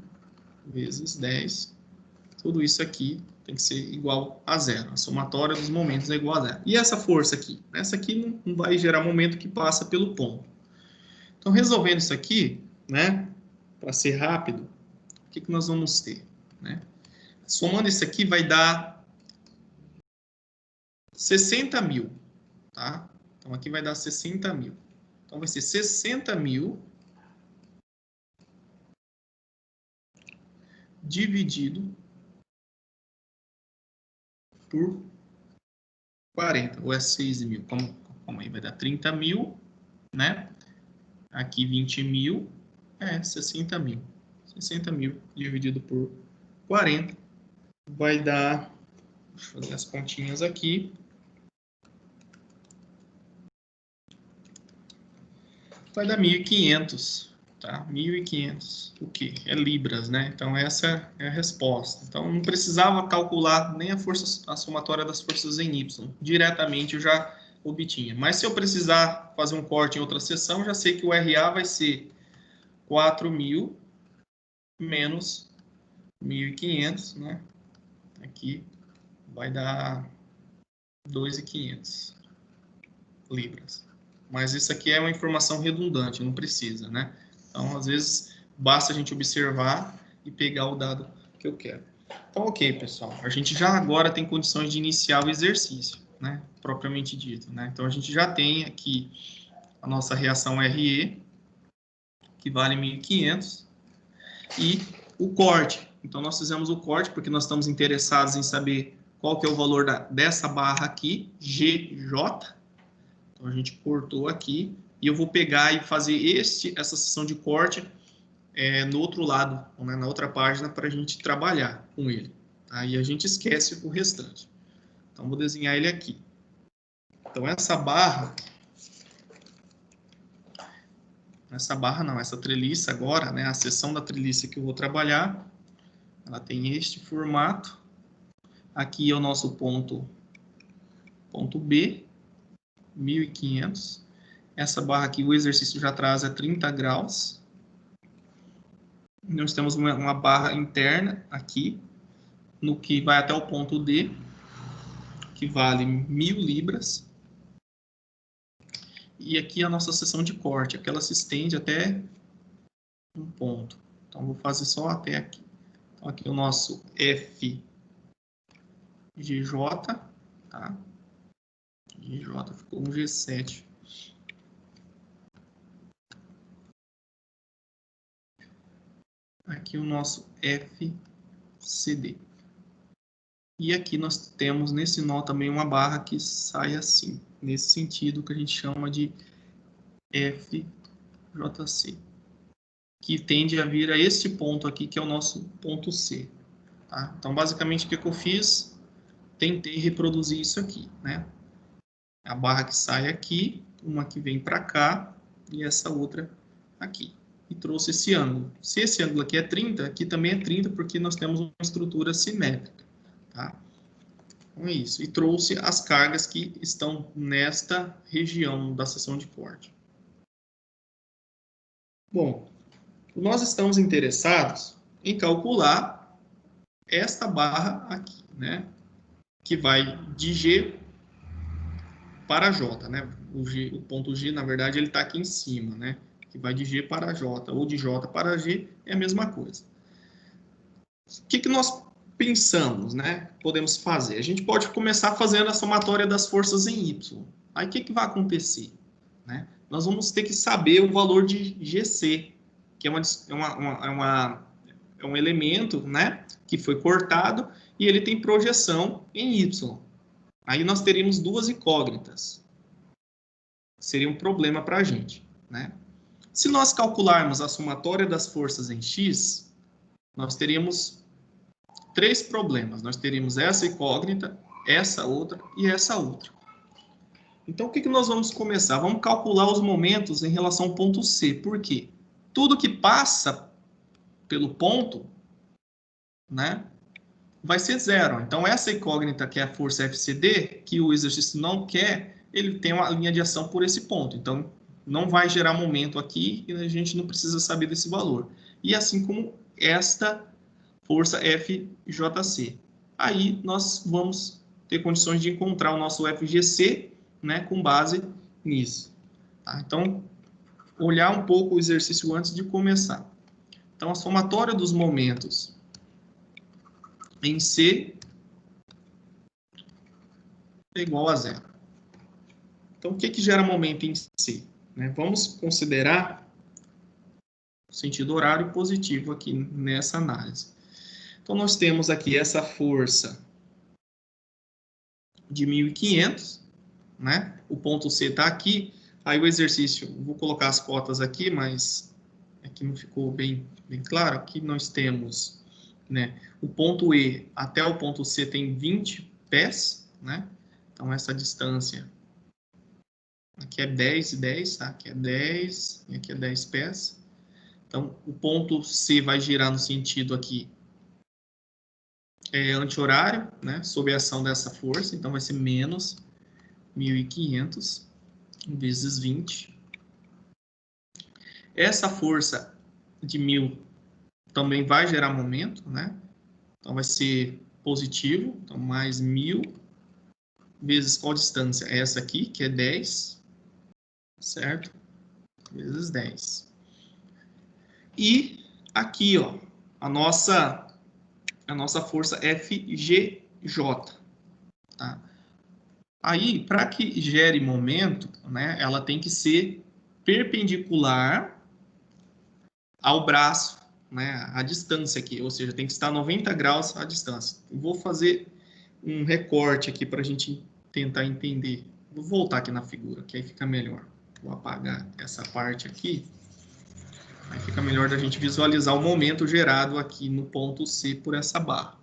vezes 10. Tudo isso aqui tem que ser igual a zero. A somatória dos momentos é igual a zero. E essa força aqui? Essa aqui não vai gerar momento que passa pelo ponto. Então, resolvendo isso aqui, né, para ser rápido, o que nós vamos ter? Né? Somando isso aqui vai dar 60.000. Tá? Então, aqui vai dar 60.000. Então, vai ser 60.000 dividido por 40, ou é 6.000? Como aí? Vai dar 30.000, né? Aqui 20.000, 60.000. 60.000 dividido por 40 vai dar, deixa eu fazer as continhas aqui, vai dar 1.500, tá? 1.500, o quê? É libras, né? Então, essa é a resposta. Então, não precisava calcular nem a somatória das forças em Y. Diretamente eu já obtinha. Mas se eu precisar fazer um corte em outra seção, eu já sei que o RA vai ser 4.000 menos 1.500, né? Aqui vai dar 2.500 libras. Mas isso aqui é uma informação redundante, não precisa, né? Então, às vezes, basta a gente observar e pegar o dado que eu quero. Então, ok, pessoal. A gente já agora tem condições de iniciar o exercício, né? Propriamente dito, né? Então, a gente já tem aqui a nossa reação RE, que vale 1.500, e o corte. Então, nós fizemos o corte porque nós estamos interessados em saber qual que é o valor dessa barra aqui, GJ. Então, a gente cortou aqui e eu vou pegar e fazer essa seção de corte no outro lado, né, na outra página, para a gente trabalhar com ele. Aí a gente esquece o restante. Então, vou desenhar ele aqui. Então, essa não, essa treliça agora, né, a seção da treliça que eu vou trabalhar, ela tem este formato. Aqui é o nosso ponto B, 1.500. Essa barra aqui, o exercício já traz 30 graus. Nós temos uma barra interna aqui, no que vai até o ponto D, que vale 1.000 libras. E aqui a nossa seção de corte, que ela se estende até um ponto. Então, vou fazer só até aqui. Então, aqui o nosso FGJ, tá? GJ ficou um G7. Aqui o nosso FCD. E aqui nós temos nesse nó também uma barra que sai assim, nesse sentido que a gente chama de FJC, que tende a vir a este ponto aqui, que é o nosso ponto C. Tá? Então, basicamente, o que eu fiz? Tentei reproduzir isso aqui, né? A barra que sai aqui, uma que vem para cá e essa outra aqui. E trouxe esse ângulo. Se esse ângulo aqui é 30, aqui também é 30, porque nós temos uma estrutura simétrica. Tá? Então é isso. E trouxe as cargas que estão nesta região da seção de corte. Bom, nós estamos interessados em calcular esta barra aqui, né? Que vai de G para J, né? O ponto G, na verdade, ele está aqui em cima, né? Que vai de G para J, ou de J para G, é a mesma coisa. O que nós pensamos, né? Podemos fazer? A gente pode começar fazendo a somatória das forças em Y. Aí, o que vai acontecer? Né? Nós vamos ter que saber o valor de GC, que é um elemento, né? Que foi cortado e ele tem projeção em Y. Aí nós teríamos duas incógnitas. Seria um problema para a gente, né? Se nós calcularmos a somatória das forças em X, nós teríamos 3 problemas. Nós teríamos essa incógnita, essa outra e essa outra. Então, o que nós vamos começar? Vamos calcular os momentos em relação ao ponto C. Por quê? Tudo que passa pelo ponto, né, vai ser zero. Então, essa incógnita, que é a força FCD, que o exercício não quer, ele tem uma linha de ação por esse ponto. Então, não vai gerar momento aqui e a gente não precisa saber desse valor. E assim como esta força FJC. Aí, nós vamos ter condições de encontrar o nosso FGC, né, com base nisso. Tá? Então, olhar um pouco o exercício antes de começar. Então, a somatória dos momentos em C é igual a zero. Então, o que gera momento em C? Né? Vamos considerar o sentido horário positivo aqui nessa análise. Então, nós temos aqui essa força de 1.500, né? O ponto C está aqui. Aí o exercício, vou colocar as cotas aqui, mas aqui não ficou bem claro. Aqui nós temos, né, o ponto E até o ponto C tem 20 pés, né? Então, essa distância aqui é 10 e 10, tá? Aqui é 10 e aqui é 10 pés. Então, o ponto C vai girar no sentido aqui anti-horário, né? Sob a ação dessa força. Então, vai ser menos 1.500 vezes 20. Essa força de 1.000 também vai gerar momento, né? Então, vai ser positivo. Então, mais 1.000 vezes qual distância? Essa aqui, que é 10, certo? Vezes 10. E aqui, ó, a nossa força FGJ, tá? Aí, para que gere momento, né, ela tem que ser perpendicular ao braço, né, a distância aqui, ou seja, tem que estar 90 graus a distância. Eu vou fazer um recorte aqui para a gente tentar entender. Vou voltar aqui na figura, que aí fica melhor. Vou apagar essa parte aqui. Aí fica melhor da gente visualizar o momento gerado aqui no ponto C por essa barra.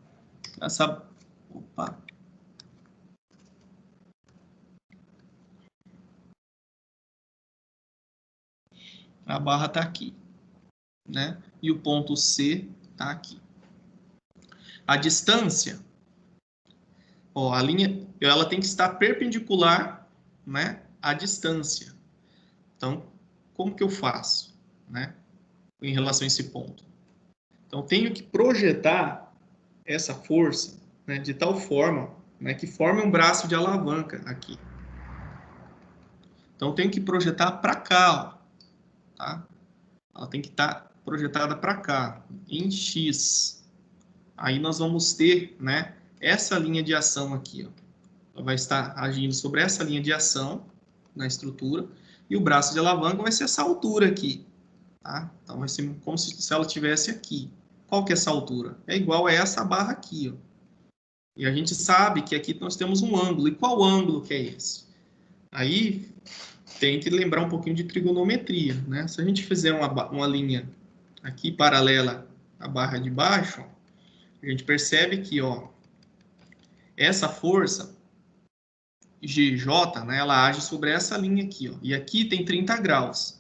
Opa! A barra está aqui, né? E o ponto C está aqui. A distância, ó, a linha, ela tem que estar perpendicular, né, à distância. Então, como que eu faço, né, em relação a esse ponto? Então, eu tenho que projetar essa força, né, de tal forma, né, que forme um braço de alavanca aqui. Então, eu tenho que projetar para cá, ó. Tá? Ela tem que estar projetada para cá, em X. Aí nós vamos ter, né, essa linha de ação aqui, ó. Ela vai estar agindo sobre essa linha de ação na estrutura, e o braço de alavanca vai ser essa altura aqui. Tá? Então vai ser como se ela estivesse aqui. Qual que é essa altura? É igual a essa barra aqui, ó. E a gente sabe que aqui nós temos um ângulo. E qual ângulo que é esse? Aí tem que lembrar um pouquinho de trigonometria, né? Se a gente fizer uma linha aqui paralela à barra de baixo, a gente percebe que, ó, essa força GJ, né, ela age sobre essa linha aqui, ó, e aqui tem 30 graus.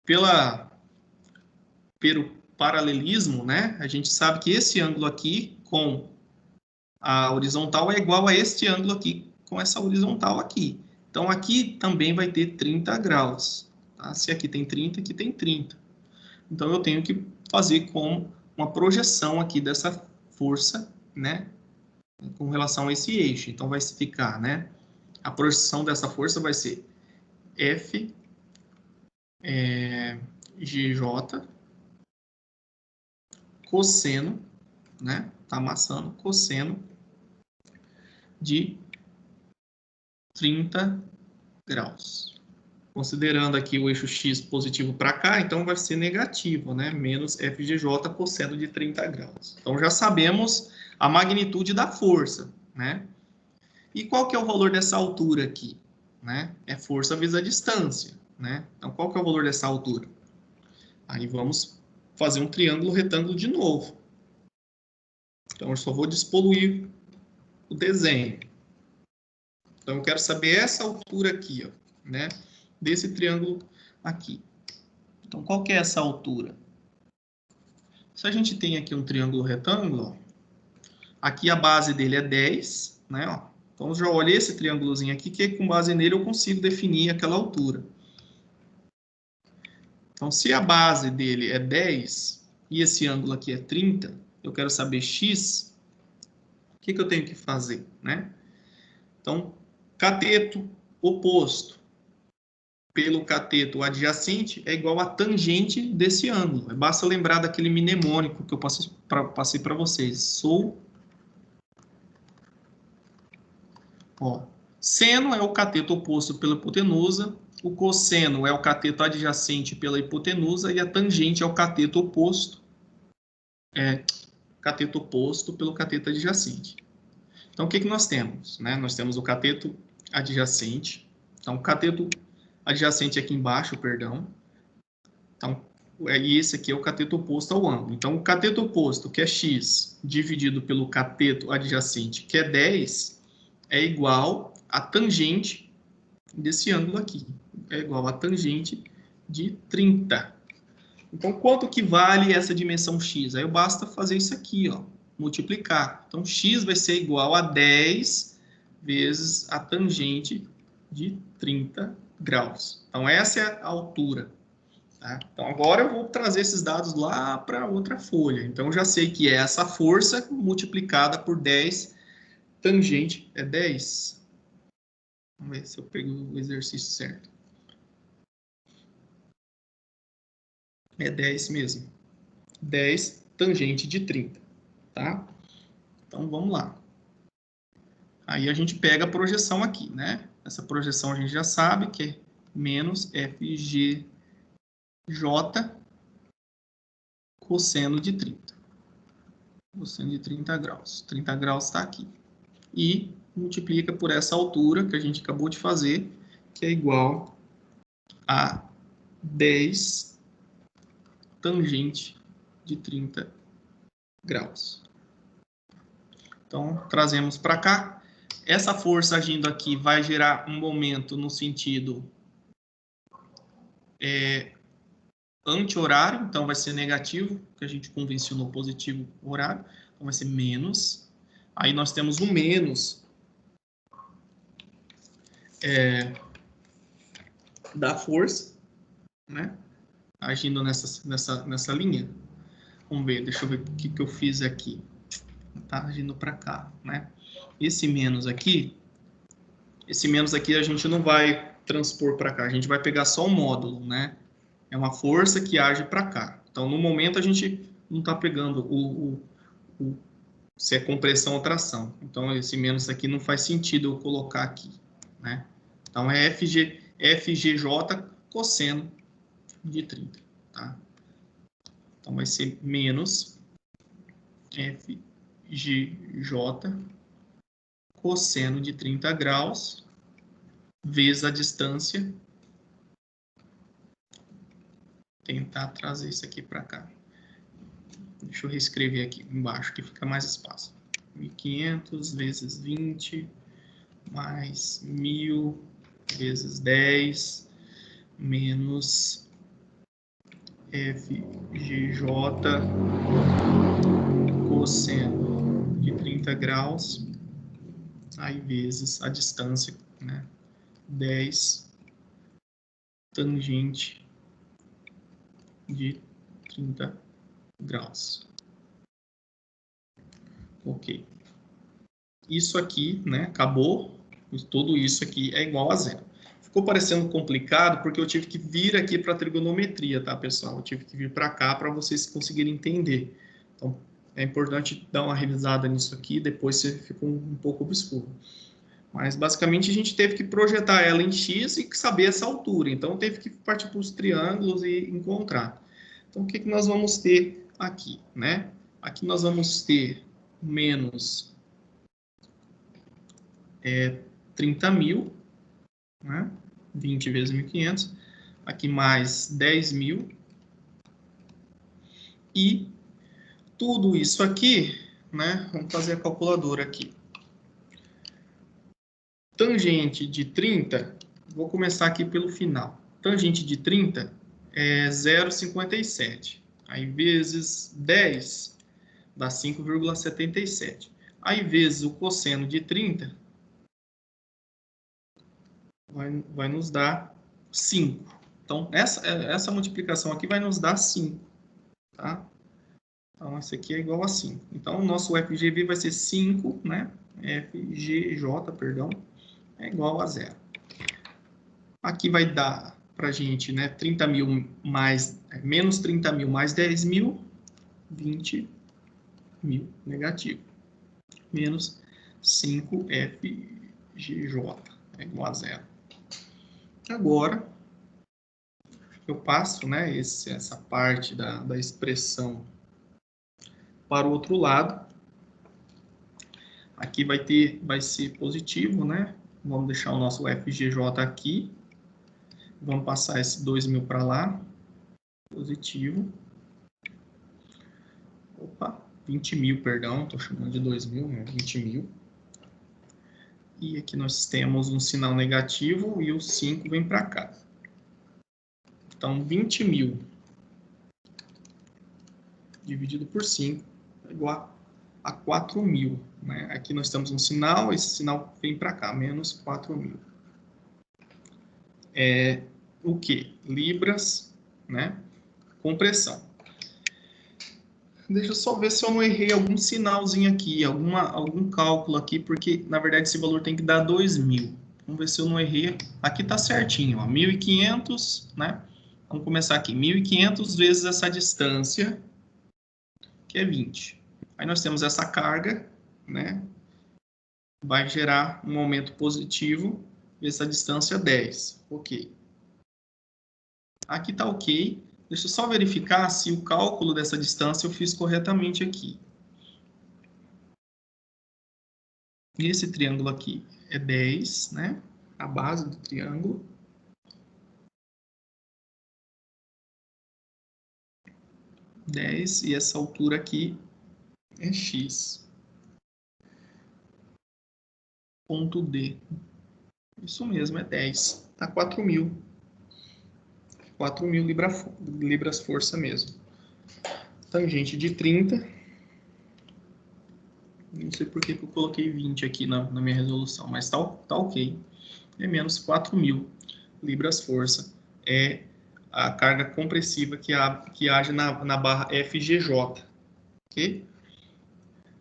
Pelo paralelismo, né, a gente sabe que esse ângulo aqui com a horizontal é igual a este ângulo aqui com essa horizontal aqui. Então, aqui também vai ter 30 graus. Tá? Se aqui tem 30, aqui tem 30. Então, eu tenho que fazer com uma projeção aqui dessa força, né, com relação a esse eixo. Então, vai ficar, né, a projeção dessa força vai ser F GJ cosseno, né, tá amassando, cosseno de 30 graus. Considerando aqui o eixo X positivo para cá, então vai ser negativo, né? Menos FGJ cosseno de 30 graus. Então, já sabemos a magnitude da força, né? E qual que é o valor dessa altura aqui? Né? É força vezes a distância, né? Então, qual que é o valor dessa altura? Aí vamos fazer um triângulo retângulo de novo. Então, eu só vou despoluir o desenho. Então, eu quero saber essa altura aqui, ó, né? Desse triângulo aqui. Então, qual que é essa altura? Se a gente tem aqui um triângulo retângulo, ó, aqui a base dele é 10, né? Ó, então, eu já olhei esse triângulozinho aqui, que com base nele eu consigo definir aquela altura. Então, se a base dele é 10 e esse ângulo aqui é 30, eu quero saber x, o que eu tenho que fazer, né? Então, cateto oposto pelo cateto adjacente é igual a tangente desse ângulo. Basta lembrar daquele mnemônico que eu passei para vocês. Ó, seno é o cateto oposto pela hipotenusa, o cosseno é o cateto adjacente pela hipotenusa e a tangente é o cateto oposto pelo cateto adjacente. Então, o que nós temos? Né? Nós temos o cateto adjacente. Então, o cateto adjacente aqui embaixo, perdão. Então, e esse aqui é o cateto oposto ao ângulo. Então, o cateto oposto, que é x, dividido pelo cateto adjacente, que é 10, é igual a tangente desse ângulo aqui. É igual a tangente de 30. Então, quanto que vale essa dimensão x? Aí basta fazer isso aqui, ó, multiplicar. Então, x vai ser igual a 10 vezes a tangente de 30 graus. Então, essa é a altura. Tá? Então, agora eu vou trazer esses dados lá para outra folha. Então, eu já sei que é essa força multiplicada por 10, tangente é 10. Vamos ver se eu pego o exercício certo. É 10 mesmo. 10 tangente de 30. Tá? Então, vamos lá. Aí a gente pega a projeção aqui, né? Essa projeção a gente já sabe que é menos FGJ cosseno de 30. Cosseno de 30 graus. 30 graus está aqui. E multiplica por essa altura que a gente acabou de fazer, que é igual a 10 tangente de 30 graus. Então, trazemos para cá. Essa força agindo aqui vai gerar um momento no sentido anti-horário, então vai ser negativo, que a gente convencionou positivo horário, então vai ser menos. Aí nós temos um menos da força, né? Agindo nessa linha. Vamos ver, deixa eu ver o que eu fiz aqui. Tá agindo para cá, né? Esse menos aqui a gente não vai transpor para cá, a gente vai pegar só o módulo, né? É uma força que age para cá. Então, no momento, a gente não está pegando se é compressão ou tração. Então, esse menos aqui não faz sentido eu colocar aqui, né? Então, é FGJ cosseno de 30, tá? Então, vai ser menos FGJ cosseno de 30 graus vezes a distância, tentar trazer isso aqui para cá. Deixa eu reescrever aqui embaixo, que fica mais espaço. 1.500 vezes 20, mais 1.000 vezes 10, menos FGJ cosseno de 30 graus, aí vezes a distância, né? 10 tangente de 30 graus. Ok. Isso aqui, né, acabou. Tudo isso aqui é igual a zero. Ficou parecendo complicado porque eu tive que vir aqui para a trigonometria, tá, pessoal? Eu tive que vir para cá para vocês conseguirem entender. Então, é importante dar uma revisada nisso aqui, depois você ficou um pouco obscuro. Mas, basicamente, a gente teve que projetar ela em X e saber essa altura. Então, teve que partir para os triângulos e encontrar. Então, o que nós vamos ter aqui, né? Aqui nós vamos ter menos 30.000, né? 20 vezes 1.500. Aqui mais 10.000. E tudo isso aqui, né? Vamos fazer a calculadora aqui. Tangente de 30, vou começar aqui pelo final. Tangente de 30 é 0,57. Aí vezes 10 dá 5,77. Aí vezes o cosseno de 30 vai nos dar 5. Então, essa multiplicação aqui vai nos dar 5. Tá? Então, esse aqui é igual a 5. Então, o nosso FGV vai ser 5, né? FGJ, perdão, é igual a 0. Aqui vai dar para a gente, né, 30.000 mais, menos 30.000 mais 10.000, 20.000 negativo. Menos 5 FGJ é igual a 0. Agora, eu passo, né, essa parte da expressão para o outro lado. Aqui vai ser positivo, né? Vamos deixar o nosso FGJ aqui. Vamos passar esse 2.000 para lá. Positivo. Opa, 20.000, perdão. Estou chamando de 2.000, né? 20.000. E aqui nós temos um sinal negativo e o 5 vem para cá. Então, 20.000 dividido por 5 é igual a 4.000. Né? Aqui nós temos um sinal, esse sinal vem para cá, menos 4.000. É o que? Libras, né? Compressão. Deixa eu só ver se eu não errei algum sinalzinho aqui, algum cálculo aqui, porque na verdade esse valor tem que dar 2.000. Vamos ver se eu não errei. Aqui está certinho, ó, 1.500, né? Vamos começar aqui, 1.500 vezes essa distância, que é 20. Aí nós temos essa carga, né? Vai gerar um aumento positivo, essa distância 10. Ok. Aqui está ok. Deixa eu só verificar se o cálculo dessa distância eu fiz corretamente aqui. Esse triângulo aqui é 10, né? A base do triângulo. E essa altura aqui é x. Ponto D. Isso mesmo, é 10. Tá 4.000. 4.000 libras força mesmo. Tangente de 30. Não sei por que eu coloquei 20 aqui na minha resolução, mas tá ok. É menos 4.000 libras força. É a carga compressiva que age na barra FGJ. Ok?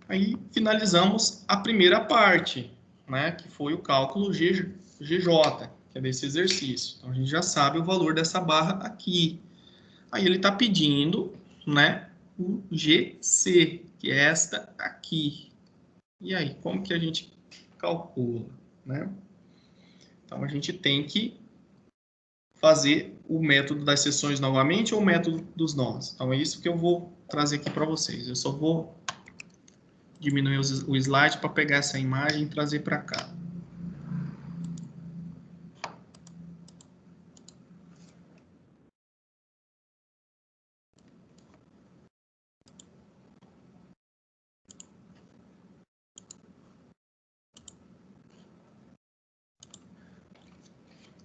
Aí finalizamos a primeira parte, né, que foi o cálculo GJ, que é desse exercício. Então, a gente já sabe o valor dessa barra aqui. Aí ele está pedindo, né, o GC, que é esta aqui. E aí, como que a gente calcula, né? Então, a gente tem que fazer o método das seções novamente ou o método dos nós. Então, é isso que eu vou trazer aqui para vocês. Eu só vou diminuir o slide para pegar essa imagem e trazer para cá.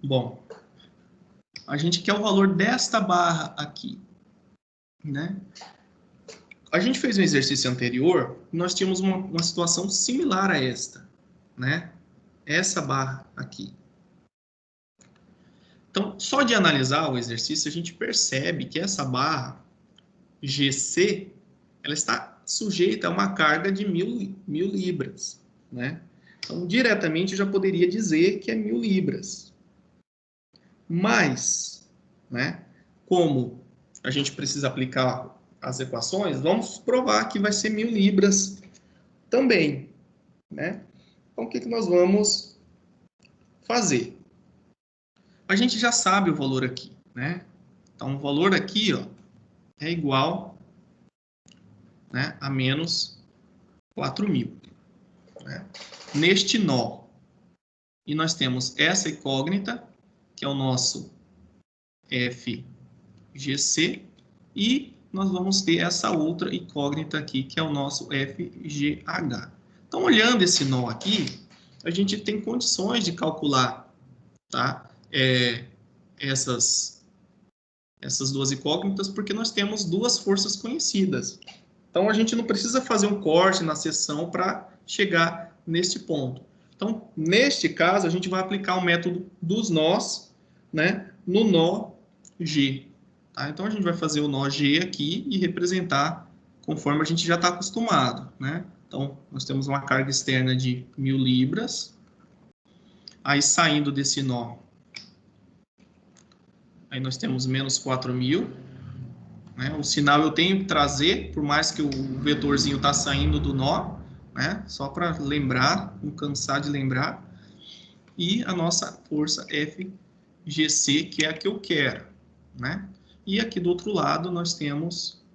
Bom, a gente quer o valor desta barra aqui, né? A gente fez um exercício anterior, nós tínhamos uma situação similar a esta, né? Essa barra aqui. Então, só de analisar o exercício, a gente percebe que essa barra GC, ela está sujeita a uma carga de 1.000 libras, né? Então, diretamente, eu já poderia dizer que é 1.000 libras. Mas, né, como a gente precisa aplicar as equações, vamos provar que vai ser 1.000 libras também, né? Então, o que nós vamos fazer? A gente já sabe o valor aqui, né? Então, o valor aqui, ó, é igual, né, a menos 4.000, né? Neste nó. E nós temos essa incógnita, que é o nosso FGC, e nós vamos ter essa outra incógnita aqui, que é o nosso FGH. Então, olhando esse nó aqui, a gente tem condições de calcular, tá? Essas duas incógnitas, porque nós temos duas forças conhecidas. Então, a gente não precisa fazer um corte na seção para chegar neste ponto. Então, neste caso, a gente vai aplicar o método dos nós, né, no nó G. Tá? Então, a gente vai fazer o nó G aqui e representar conforme a gente já está acostumado, né? Então, nós temos uma carga externa de 1.000 libras. Aí, saindo desse nó, aí nós temos menos 4.000. Né? O sinal eu tenho que trazer, por mais que o vetorzinho está saindo do nó, né? Só para lembrar, não cansar de lembrar. E a nossa força FGC, que é a que eu quero, né? E aqui do outro lado nós temos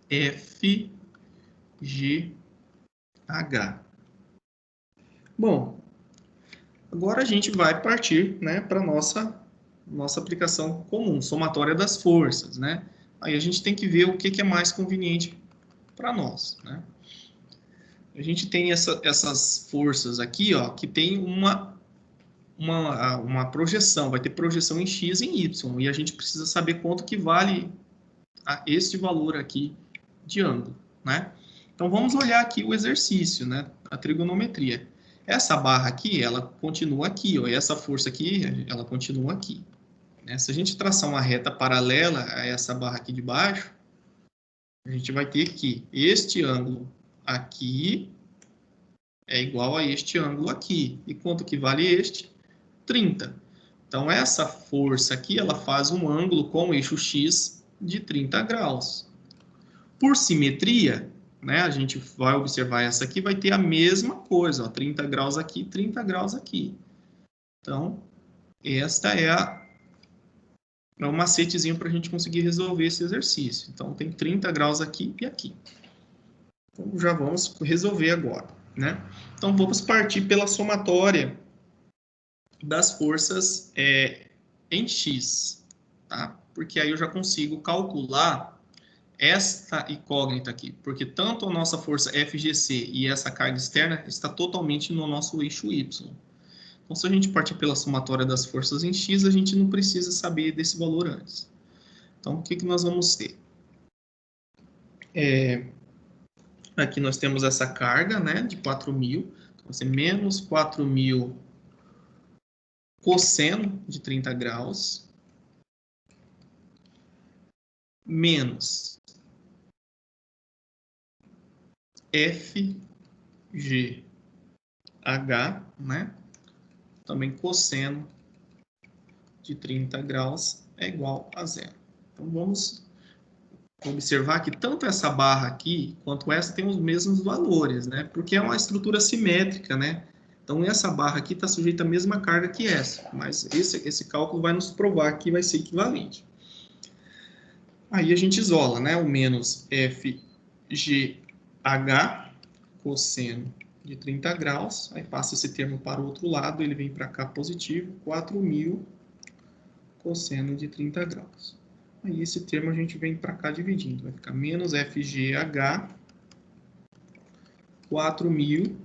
FGH. Bom, agora a gente vai partir, né, para a nossa aplicação comum, somatória das forças, né? Aí a gente tem que ver o que é mais conveniente para nós, né? A gente tem essas forças aqui, ó, que tem uma projeção, vai ter projeção em x e em y, e a gente precisa saber quanto que vale este valor aqui de ângulo, né? Então, vamos olhar aqui o exercício, né? A trigonometria. Essa barra aqui, ela continua aqui, ó, e essa força aqui, ela continua aqui. Né? Se a gente traçar uma reta paralela a essa barra aqui de baixo, a gente vai ter que este ângulo aqui é igual a este ângulo aqui. E quanto que vale este? 30. Então, essa força aqui, ela faz um ângulo com o eixo X de 30 graus. Por simetria, né, a gente vai observar essa aqui, vai ter a mesma coisa, ó, 30 graus aqui, 30 graus aqui. Então, esta é um macetezinho para a gente conseguir resolver esse exercício. Então, tem 30 graus aqui e aqui. Então, já vamos resolver agora, né? Então, vamos partir pela somatória das forças em X, tá? Porque aí eu já consigo calcular esta incógnita aqui, porque tanto a nossa força FGC e essa carga externa está totalmente no nosso eixo Y. Então, se a gente partir pela somatória das forças em X, a gente não precisa saber desse valor antes. Então, o que nós vamos ter? Aqui nós temos essa carga, né, de 4.000. Então, vai ser menos 4.000 cosseno de 30 graus, menos FGH, né? Também cosseno de 30 graus é igual a zero. Então, vamos observar que tanto essa barra aqui, quanto essa, tem os mesmos valores, né? Porque é uma estrutura simétrica, né? Então, essa barra aqui está sujeita à mesma carga que essa, mas esse cálculo vai nos provar que vai ser equivalente. Aí a gente isola, né? O menos FGH, cosseno de 30 graus, aí passa esse termo para o outro lado, ele vem para cá positivo, 4.000 cosseno de 30 graus. Aí esse termo a gente vem para cá dividindo, vai ficar menos FGH, 4.000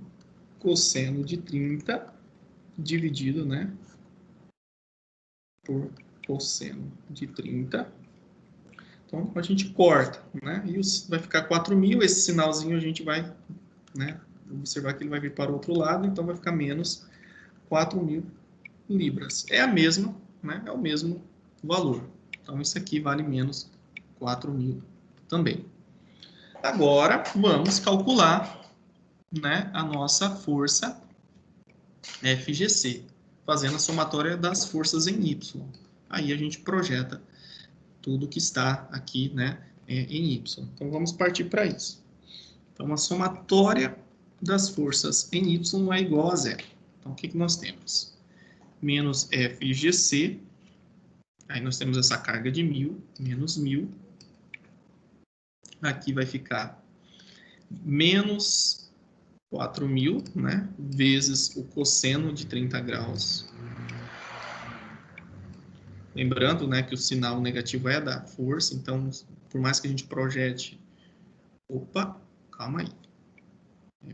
cosseno de 30 dividido, né, por cosseno de 30. Então, a gente corta, né, e vai ficar 4.000, esse sinalzinho a gente vai, né, observar que ele vai vir para o outro lado, então vai ficar menos 4.000 libras. É a mesma, né, é o mesmo valor. Então, isso aqui vale menos 4.000 também. Agora, vamos calcular, né, a nossa força FGC, fazendo a somatória das forças em Y. Aí a gente projeta tudo que está aqui, né, em Y. Então, vamos partir para isso. Então, a somatória das forças em Y é igual a zero. Então, o que nós temos? Menos FGC, aí nós temos essa carga de 1.000, menos 1.000. Aqui vai ficar menos 4.000, né, vezes o cosseno de 30 graus. Lembrando, né, que o sinal negativo é da força, então, por mais que a gente projete... Opa, calma aí.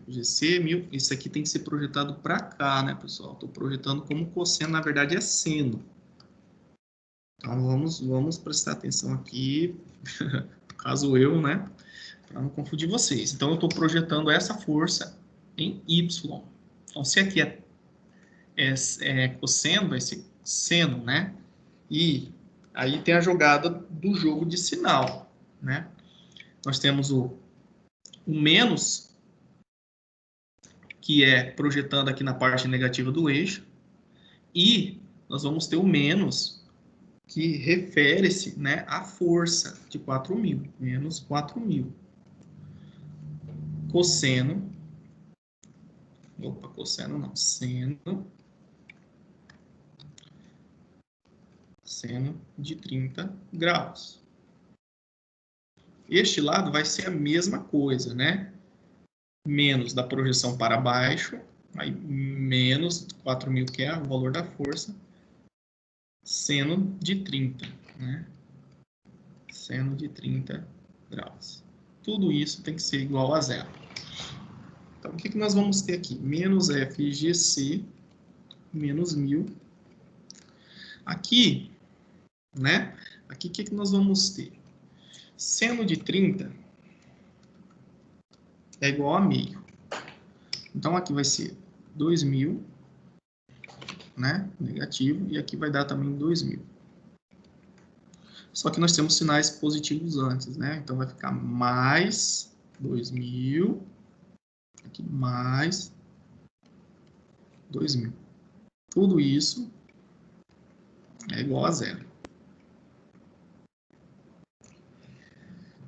FGC 1.000, isso aqui tem que ser projetado para cá, né, pessoal? Estou projetando como cosseno, na verdade é seno. Então, vamos prestar atenção aqui, caso eu, né, para não confundir vocês. Então, eu estou projetando essa força em Y. Então, se aqui é cosseno, vai ser seno, né? E aí tem a jogada do jogo de sinal, né? Nós temos o menos, que é projetando aqui na parte negativa do eixo, e nós vamos ter o menos, que refere-se, né, à força de 4.000, menos 4.000. Cosseno, cosseno não, seno de 30 graus. Este lado vai ser a mesma coisa, né? Menos da projeção para baixo, aí menos 4.000, que é o valor da força, seno de 30, né? Seno de 30 graus. Tudo isso tem que ser igual a zero. Então, o que nós vamos ter aqui? Menos FGC, menos 1.000. Aqui, né? Aqui, o que nós vamos ter? Seno de 30 é igual a meio. Então, aqui vai ser 2.000, né? Negativo. E aqui vai dar também 2.000. Só que nós temos sinais positivos antes, né? Então, vai ficar mais 2.000. Aqui, mais 2.000. Tudo isso é igual a zero.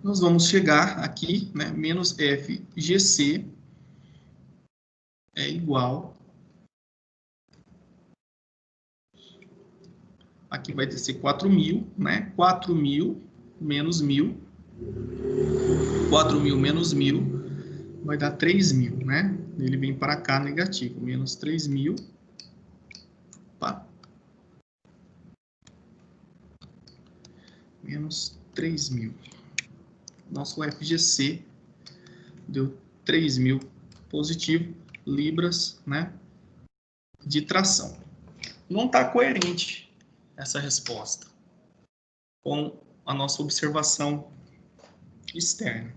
Nós vamos chegar aqui, né? Menos FGC é igual. Aqui vai ser 4.000, né? 4.000 menos 1.000. 4.000 menos 1.000 vai dar 3.000, né? Ele vem para cá negativo. Menos 3.000. Opa. Menos 3.000. Nosso FGC deu 3.000 positivo, libras, né, de tração. Não está coerente essa resposta com a nossa observação externa.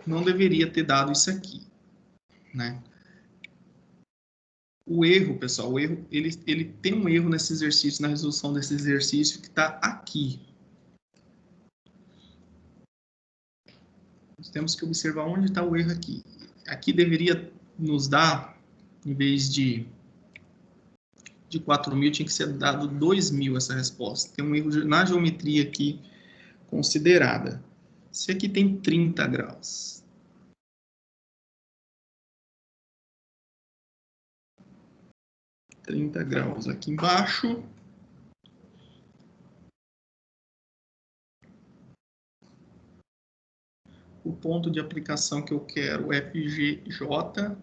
Não deveria ter dado isso aqui, né? O erro, pessoal, o erro, ele tem um erro nesse exercício, na resolução desse exercício, que está aqui. Nós temos que observar onde está o erro aqui. Aqui deveria nos dar, em vez de 4.000, tinha que ser dado 2.000 essa resposta. Tem um erro na geometria aqui considerada. Se aqui tem 30 graus. Aqui embaixo. O ponto de aplicação que eu quero, FGJ,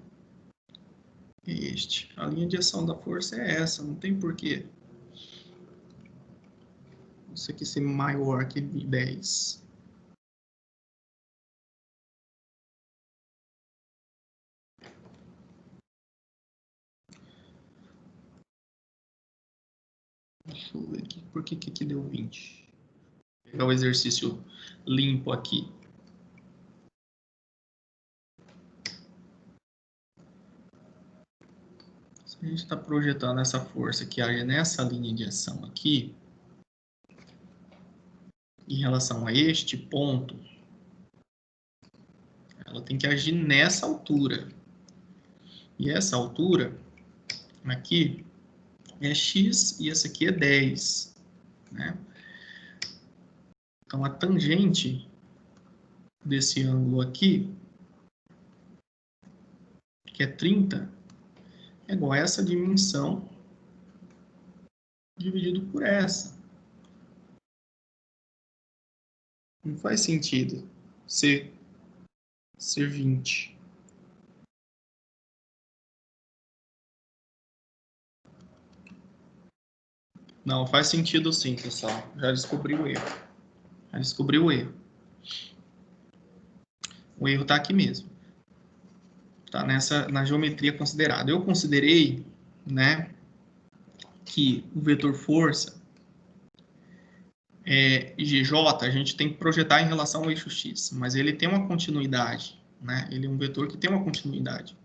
é este. A linha de ação da força é essa, não tem porquê isso aqui ser maior que 10. Deixa eu ver aqui. Por que aqui deu 20? Vou pegar o exercício limpo aqui. Se a gente está projetando essa força que age nessa linha de ação aqui, em relação a este ponto, ela tem que agir nessa altura. E essa altura aqui é x e essa aqui é 10. Né? Então, a tangente desse ângulo aqui, que é 30, é igual a essa dimensão dividido por essa. Não faz sentido ser 20. Não, faz sentido sim, pessoal. Já descobri o erro. Já descobri o erro. O erro está aqui mesmo. Está na geometria considerada. Eu considerei, né, que o vetor força GJ, a gente tem que projetar em relação ao eixo X, mas ele tem uma continuidade, né? Ele é um vetor que tem uma continuidade.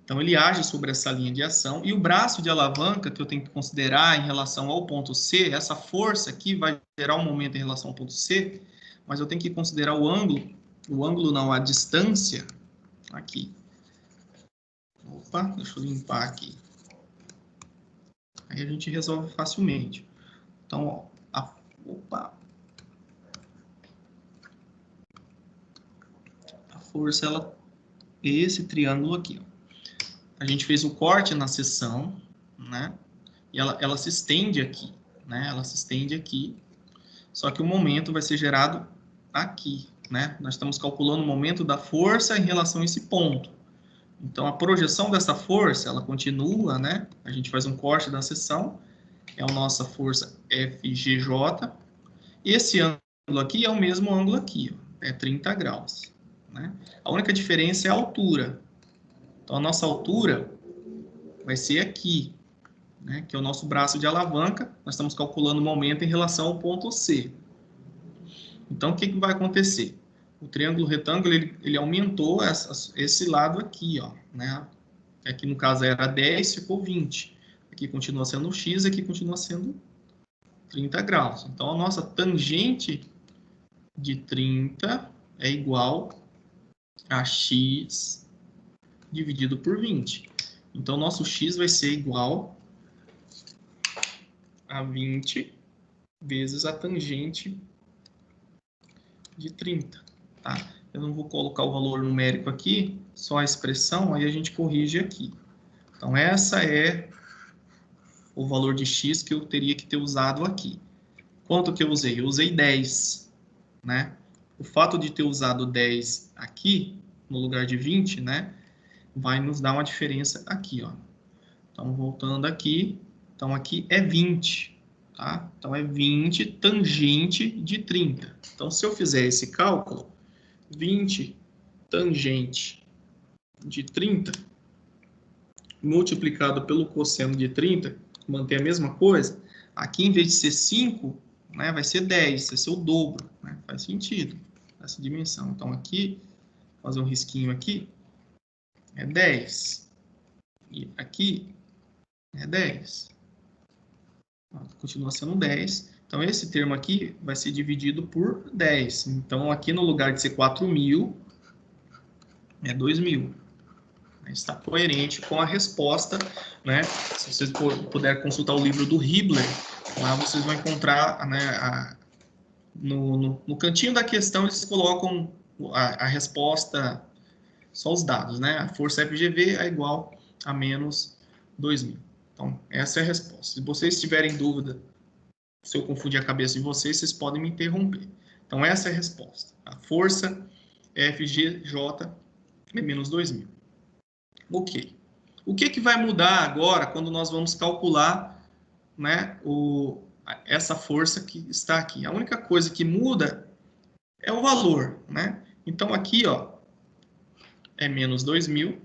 Então, ele age sobre essa linha de ação, e o braço de alavanca que eu tenho que considerar em relação ao ponto C, essa força aqui vai gerar um momento em relação ao ponto C, mas eu tenho que considerar o ângulo não, a distância aqui. Opa, deixa eu limpar aqui. Aí a gente resolve facilmente. Então, ó, opa. A força, ela é esse triângulo aqui, ó. A gente fez o corte na seção, né? E ela se estende aqui, né? Ela se estende aqui. Só que o momento vai ser gerado aqui, né? Nós estamos calculando o momento da força em relação a esse ponto. Então, a projeção dessa força, ela continua, né? A gente faz um corte da seção, é a nossa força FGJ. E esse ângulo aqui é o mesmo ângulo aqui, ó, é 30 graus, né? A única diferença é a altura. Então, a nossa altura vai ser aqui, né? Que é o nosso braço de alavanca. Nós estamos calculando o momento em relação ao ponto C. Então, o que vai acontecer? O triângulo retângulo, ele aumentou esse lado aqui, ó, né? Aqui, no caso, era 10, ficou 20. Aqui continua sendo x, aqui continua sendo 30 graus. Então, a nossa tangente de 30 é igual a x dividido por 20. Então, nosso x vai ser igual a 20 vezes a tangente de 30. Tá? Eu não vou colocar o valor numérico aqui, só a expressão, aí a gente corrige aqui. Então, essa é o valor de x que eu teria que ter usado aqui. Quanto que eu usei? Eu usei 10, né? O fato de ter usado 10 aqui, no lugar de 20, né? Vai nos dar uma diferença aqui, ó. Então, voltando aqui. Então, aqui é 20, tá? Então, é 20 tangente de 30. Então, se eu fizer esse cálculo, 20 tangente de 30, multiplicado pelo cosseno de 30, manter a mesma coisa, aqui em vez de ser 5, né, vai ser 10, vai ser o dobro, né? Faz sentido essa dimensão. Então, aqui, fazer um risquinho aqui, é 10. E aqui é 10. Continua sendo 10. Então, esse termo aqui vai ser dividido por 10. Então, aqui no lugar de ser 4.000, é 2.000. Está coerente com a resposta, né? Se vocês puderem consultar o livro do Hibbeler, lá vocês vão encontrar, né, no cantinho da questão eles colocam a resposta, só os dados, né? A força FGV é igual a menos 2.000. Então, essa é a resposta. Se vocês tiverem dúvida, se eu confundir a cabeça de vocês, vocês podem me interromper. Então, essa é a resposta. A força FGJ é menos 2.000. Ok. O que vai mudar agora quando nós vamos calcular, né, essa força que está aqui? A única coisa que muda é o valor, né? Então, aqui, ó, é menos 2.000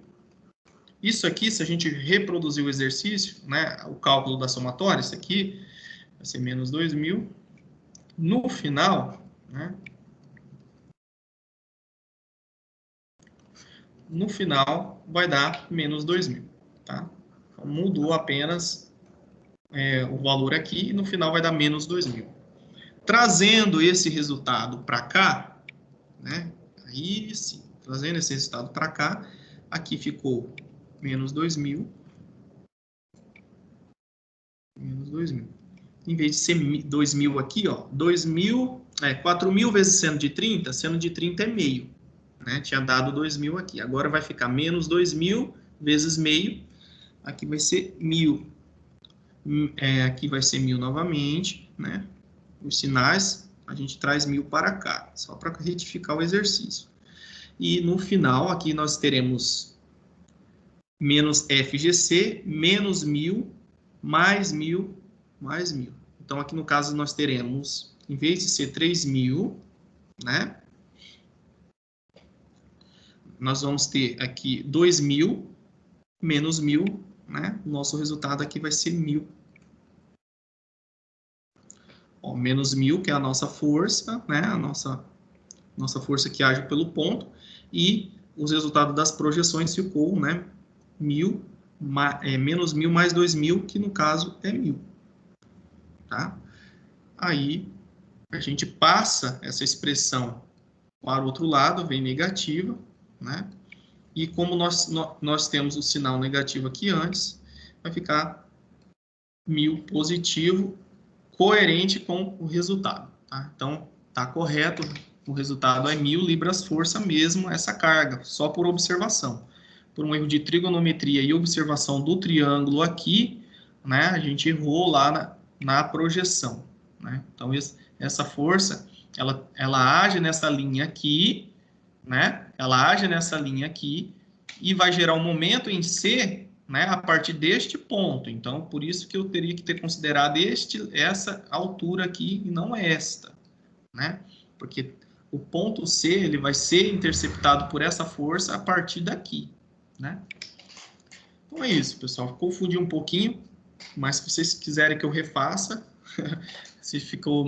Isso aqui, se a gente reproduzir o exercício, né, o cálculo da somatória, isso aqui vai ser menos 2.000. No final, né, no final vai dar menos 2.000, tá? Então, mudou apenas o valor aqui e no final vai dar menos 2.000. Trazendo esse resultado para cá, né? Aí sim, trazendo esse resultado para cá, aqui ficou menos 2.000, menos 2.000. Em vez de ser 2.000 aqui, ó, 4.000 vezes seno de 30 é meio, né? Tinha dado 2.000 aqui. Agora vai ficar menos 2.000 vezes meio, aqui vai ser 1.000. Aqui vai ser 1.000 novamente, né? Os sinais, a gente traz 1.000 para cá, só para retificar o exercício. E no final, aqui nós teremos menos FGC, menos 1.000, mais 1.000, mais 1.000. Então, aqui no caso, nós teremos, em vez de ser 3.000, né? Nós vamos ter aqui 2.000, menos 1.000, né? O nosso resultado aqui vai ser 1.000. Ó, menos 1.000, que é a nossa força, né? A nossa força que age pelo ponto, e os resultados das projeções ficou, né? 1.000, menos 1.000 mais 2.000, que no caso é 1.000. Tá? Aí, a gente passa essa expressão para o outro lado, vem negativa, né? E como nós temos o sinal negativo aqui antes, vai ficar 1.000 positivo, coerente com o resultado. Tá? Então, está correto, o resultado é 1.000 libras-força mesmo, essa carga, só por observação. Por um erro de trigonometria e observação do triângulo aqui, né, a gente errou lá na projeção. Né? Então, essa força, ela age nessa linha aqui, né? Ela age nessa linha aqui e vai gerar um momento em C, né, a partir deste ponto. Então, por isso que eu teria que ter considerado essa altura aqui e não esta, né? Porque o ponto C, ele vai ser interceptado por essa força a partir daqui, né? Então é isso, pessoal. Confundi um pouquinho, mas se vocês quiserem que eu refaça, se ficou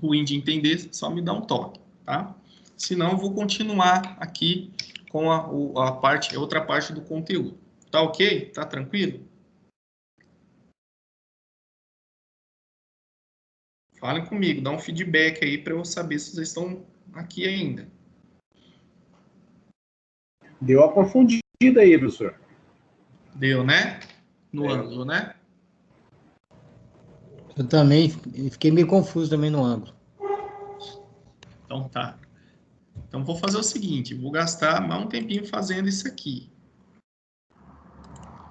ruim de entender, só me dá um toque, tá? Senão, eu vou continuar aqui com a outra parte do conteúdo. Tá ok? Tá tranquilo? Falem comigo, dá um feedback aí para eu saber se vocês estão aqui ainda. Deu a confundida aí, professor. Deu, né? No ângulo, né? Eu também fiquei meio confuso também no ângulo. Então tá. Então vou fazer o seguinte, vou gastar mais um tempinho fazendo isso aqui.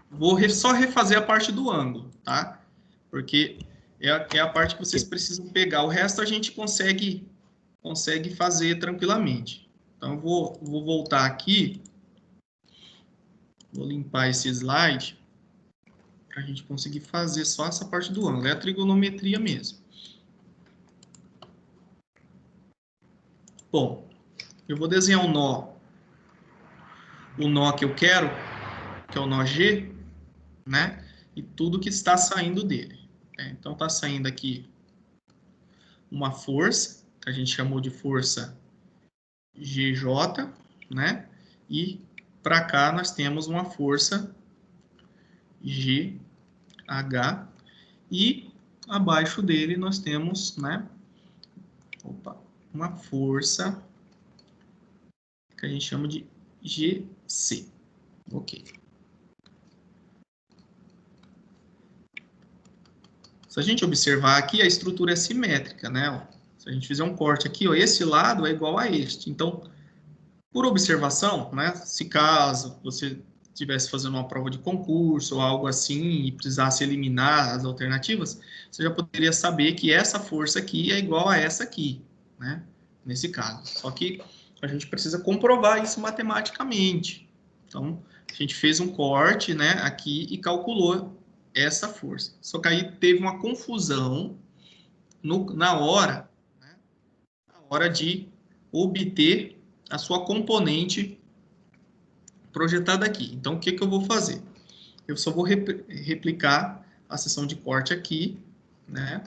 Vou só refazer a parte do ângulo, tá? Porque é a parte que vocês precisam pegar. O resto a gente consegue fazer tranquilamente. Então, eu vou voltar aqui. Vou limpar esse slide para a gente conseguir fazer só essa parte do ângulo. É a trigonometria mesmo. Bom, eu vou desenhar um nó. O nó que eu quero, que é o nó G, né? E tudo que está saindo dele. Então, está saindo aqui uma força, que a gente chamou de força GJ, né? E para cá nós temos uma força GH e abaixo dele nós temos, né? Uma força que a gente chama de GC. Ok. Se a gente observar aqui, a estrutura é simétrica, né? Se a gente fizer um corte aqui, ó, esse lado é igual a este. Então, por observação, né? Se caso você estivesse fazendo uma prova de concurso ou algo assim e precisasse eliminar as alternativas, você já poderia saber que essa força aqui é igual a essa aqui, né? Nesse caso. Só que a gente precisa comprovar isso matematicamente. Então, a gente fez um corte, né, aqui e calculou essa força. Só que aí teve uma confusão na hora de obter a sua componente projetada aqui. Então, o que eu vou fazer? Eu só vou replicar a seção de corte aqui, né?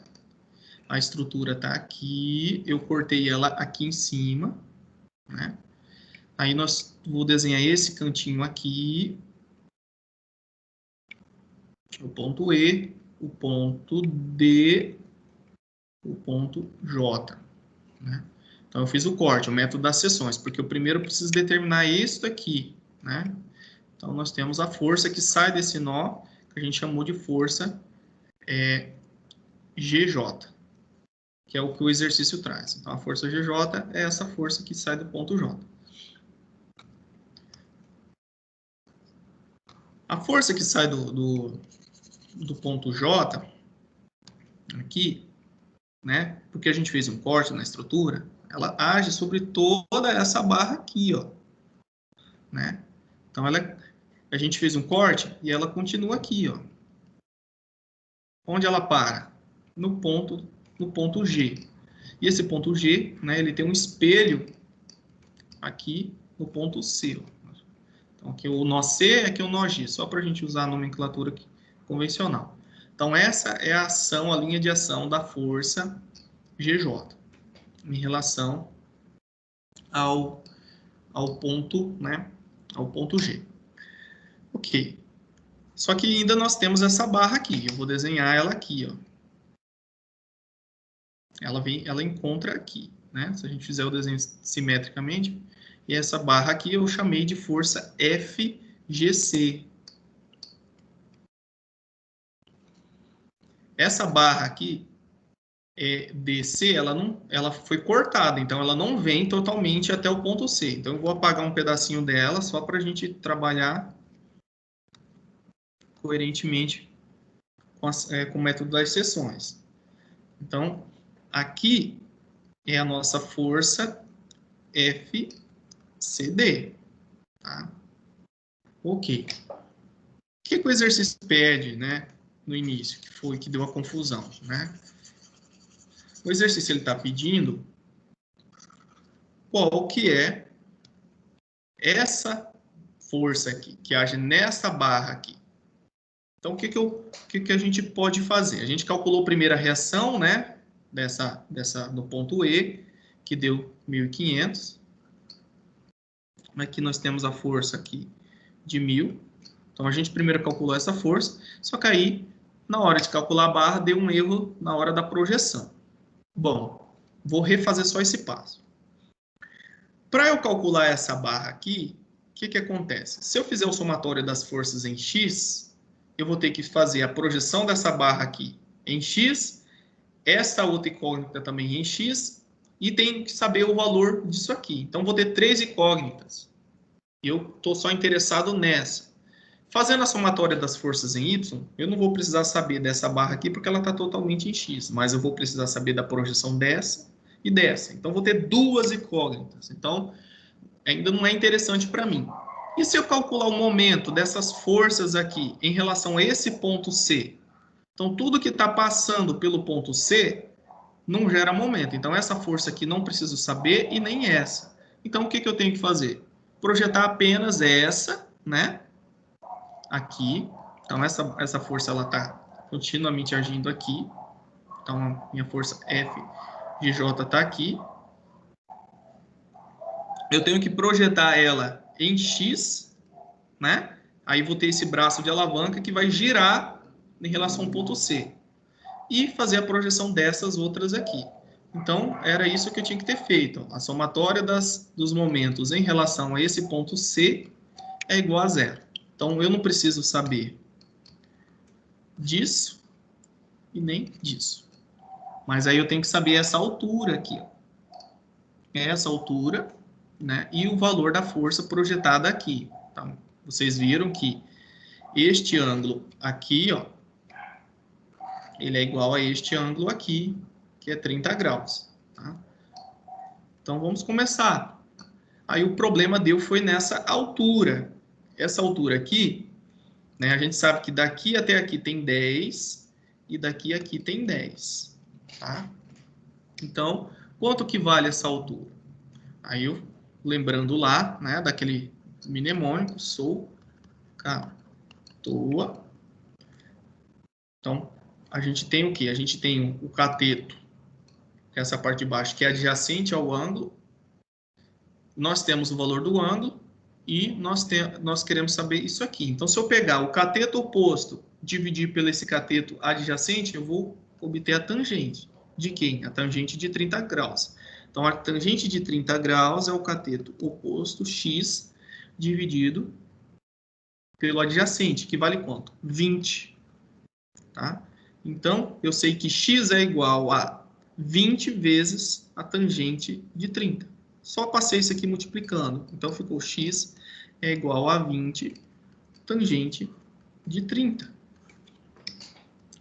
A estrutura está aqui, eu cortei ela aqui em cima, né? Aí vou desenhar esse cantinho aqui, o ponto E, o ponto D, o ponto J, né? Então, eu fiz o corte, o método das seções, porque eu primeiro preciso determinar isso aqui, né? Então, nós temos a força que sai desse nó, que a gente chamou de força GJ, que é o que o exercício traz. Então, a força GJ é essa força que sai do ponto J. A força que sai do ponto J, aqui, né, porque a gente fez um corte na estrutura, ela age sobre toda essa barra aqui, ó, né? Então, a gente fez um corte e ela continua aqui, ó. Onde ela para? No ponto G. E esse ponto G, né, ele tem um espelho aqui no ponto C. Ó. Então, aqui o nó C, aqui o nó G, só para a gente usar a nomenclatura aqui, convencional. Então, essa é a ação, a linha de ação da força GJ, em relação ao ponto, né, ao ponto G. Ok. Só que ainda nós temos essa barra aqui. Eu vou desenhar ela aqui, ó. Ela encontra aqui, né? Se a gente fizer o desenho simetricamente, e essa barra aqui eu chamei de força FGC. Essa barra aqui, DC, ela foi cortada, então ela não vem totalmente até o ponto C. Então eu vou apagar um pedacinho dela só para a gente trabalhar coerentemente com o método das seções. Então, aqui é a nossa força FCD. Tá? Ok. O que o exercício pede, né, no início, que deu a confusão, né? O exercício está pedindo qual que é essa força aqui, que age nessa barra aqui. Então, o que a gente pode fazer? A gente calculou a primeira reação, né, do ponto E, que deu 1.500. Aqui nós temos a força aqui de 1.000. Então, a gente primeiro calculou essa força, só que aí, na hora de calcular a barra, deu um erro na hora da projeção. Bom, vou refazer só esse passo. Para eu calcular essa barra aqui, o que acontece? Se eu fizer o somatório das forças em X, eu vou ter que fazer a projeção dessa barra aqui em X, essa outra incógnita também em X, e tenho que saber o valor disso aqui. Então, vou ter 3 incógnitas. Eu estou só interessado nessa. Fazendo a somatória das forças em Y, eu não vou precisar saber dessa barra aqui, porque ela está totalmente em X, mas eu vou precisar saber da projeção dessa e dessa. Então, vou ter 2 incógnitas. Então, ainda não é interessante para mim. E se eu calcular o momento dessas forças aqui em relação a esse ponto C? Então, tudo que está passando pelo ponto C não gera momento. Então, essa força aqui não preciso saber e nem essa. Então, o que eu tenho que fazer? Projetar apenas essa, né? Aqui. Então, essa força ela está continuamente agindo aqui. Então, a minha força FGJ está aqui. Eu tenho que projetar ela em X, né? Aí vou ter esse braço de alavanca que vai girar em relação ao ponto C. E fazer a projeção dessas outras aqui. Então, era isso que eu tinha que ter feito. A somatória dos momentos em relação a esse ponto C é igual a 0. Então, eu não preciso saber disso e nem disso. Mas aí eu tenho que saber essa altura aqui. Ó. Essa altura, né? E o valor da força projetada aqui. Então, vocês viram que este ângulo aqui, ó, ele é igual a este ângulo aqui, que é 30 graus. Tá? Então, vamos começar. Aí o problema foi nessa altura. Essa altura aqui, né, a gente sabe que daqui até aqui tem 10 e daqui a aqui tem 10. Tá? Então, quanto que vale essa altura? Aí eu, lembrando lá, né, daquele mnemônico, sou catoa. Então, a gente tem o quê? A gente tem o cateto, que é essa parte de baixo, que é adjacente ao ângulo. Nós temos o valor do ângulo e nós queremos saber isso aqui. Então, se eu pegar o cateto oposto, dividir pelo esse cateto adjacente, eu vou obter a tangente. De quem? A tangente de 30 graus. Então, a tangente de 30 graus é o cateto oposto, x, dividido pelo adjacente, que vale quanto? 20. Tá? Então, eu sei que x é igual a 20 vezes a tangente de 30. Só passei isso aqui multiplicando. Então, ficou x é igual a 20 tangente de 30.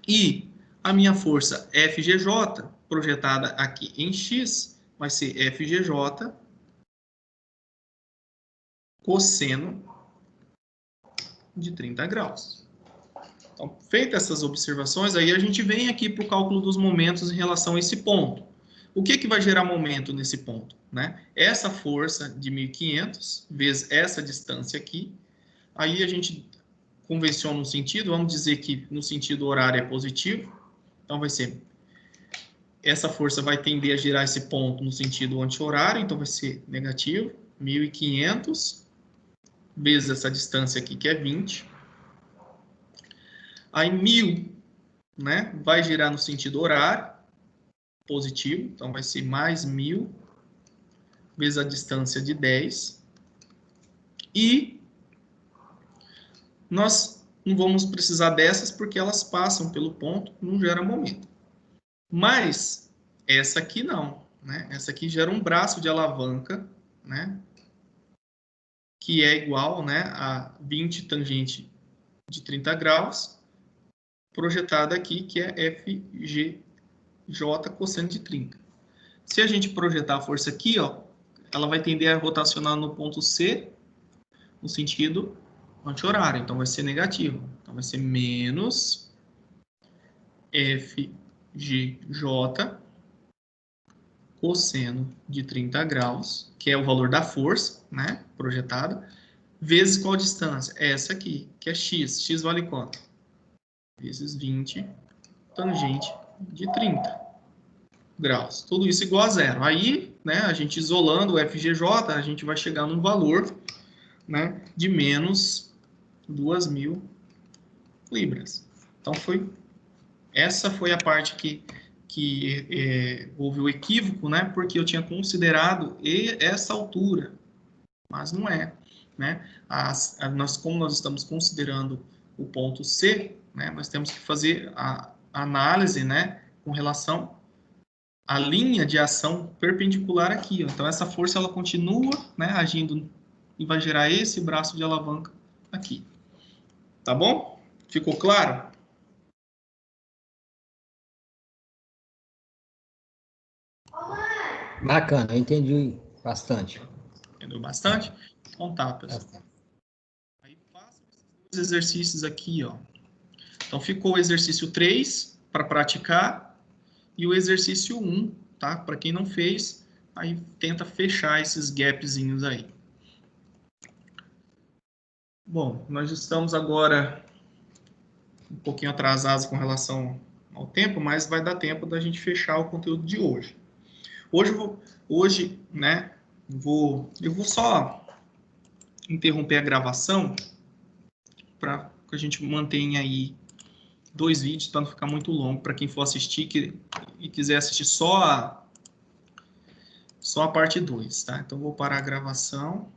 E a minha força FGJ, projetada aqui em x, vai ser FGJ cosseno de 30 graus. Então, feitas essas observações, aí a gente vem aqui para o cálculo dos momentos em relação a esse ponto. O que vai gerar momento nesse ponto? Né? Essa força de 1.500 vezes essa distância aqui. Aí a gente convenciona um sentido, vamos dizer que no sentido horário é positivo. Então, vai ser... Essa força vai tender a gerar esse ponto no sentido anti-horário, então vai ser negativo. 1.500 vezes essa distância aqui, que é 20. Aí 1.000, né, vai girar no sentido horário, positivo, então vai ser mais 1.000 vezes a distância de 10. E nós não vamos precisar dessas porque elas passam pelo ponto, não gera momento. Mas essa aqui não, né? Essa aqui gera um braço de alavanca, né, que é igual, né, a 20 tangente de 30 graus, projetada aqui, que é FGJ cosseno de 30. Se a gente projetar a força aqui, ó, ela vai tender a rotacionar no ponto C, no sentido anti-horário. Então, vai ser negativo. Então, vai ser menos FGJ cosseno de 30 graus, que é o valor da força, né, projetada, vezes qual distância? Essa aqui, que é x. X vale quanto? Vezes 20 tangente de 30 graus. Tudo isso igual a zero. Aí, né, a gente isolando o FGJ, a gente vai chegar num valor, né, de menos 2.000 libras. Então, essa foi a parte que houve o equívoco, né, porque eu tinha considerado essa altura, mas não é. Né? Como nós estamos considerando o ponto C, né, nós temos que fazer a análise, né, com relação à linha de ação perpendicular aqui. Ó. Então, essa força ela continua, né, agindo e vai gerar esse braço de alavanca aqui. Tá bom? Ficou claro? Bacana, eu entendi bastante. Entendeu bastante? Então tá, pessoal. Aí faço esses dois exercícios aqui, ó. Então, ficou o exercício 3 para praticar e o exercício 1, tá? Para quem não fez, aí tenta fechar esses gapzinhos aí. Bom, nós estamos agora um pouquinho atrasados com relação ao tempo, mas vai dar tempo da gente fechar o conteúdo de hoje. Hoje, né, eu vou só interromper a gravação para que a gente mantenha aí 2 vídeos para não ficar muito longo, para quem for assistir e quiser assistir só a parte 2, tá? Então, vou parar a gravação.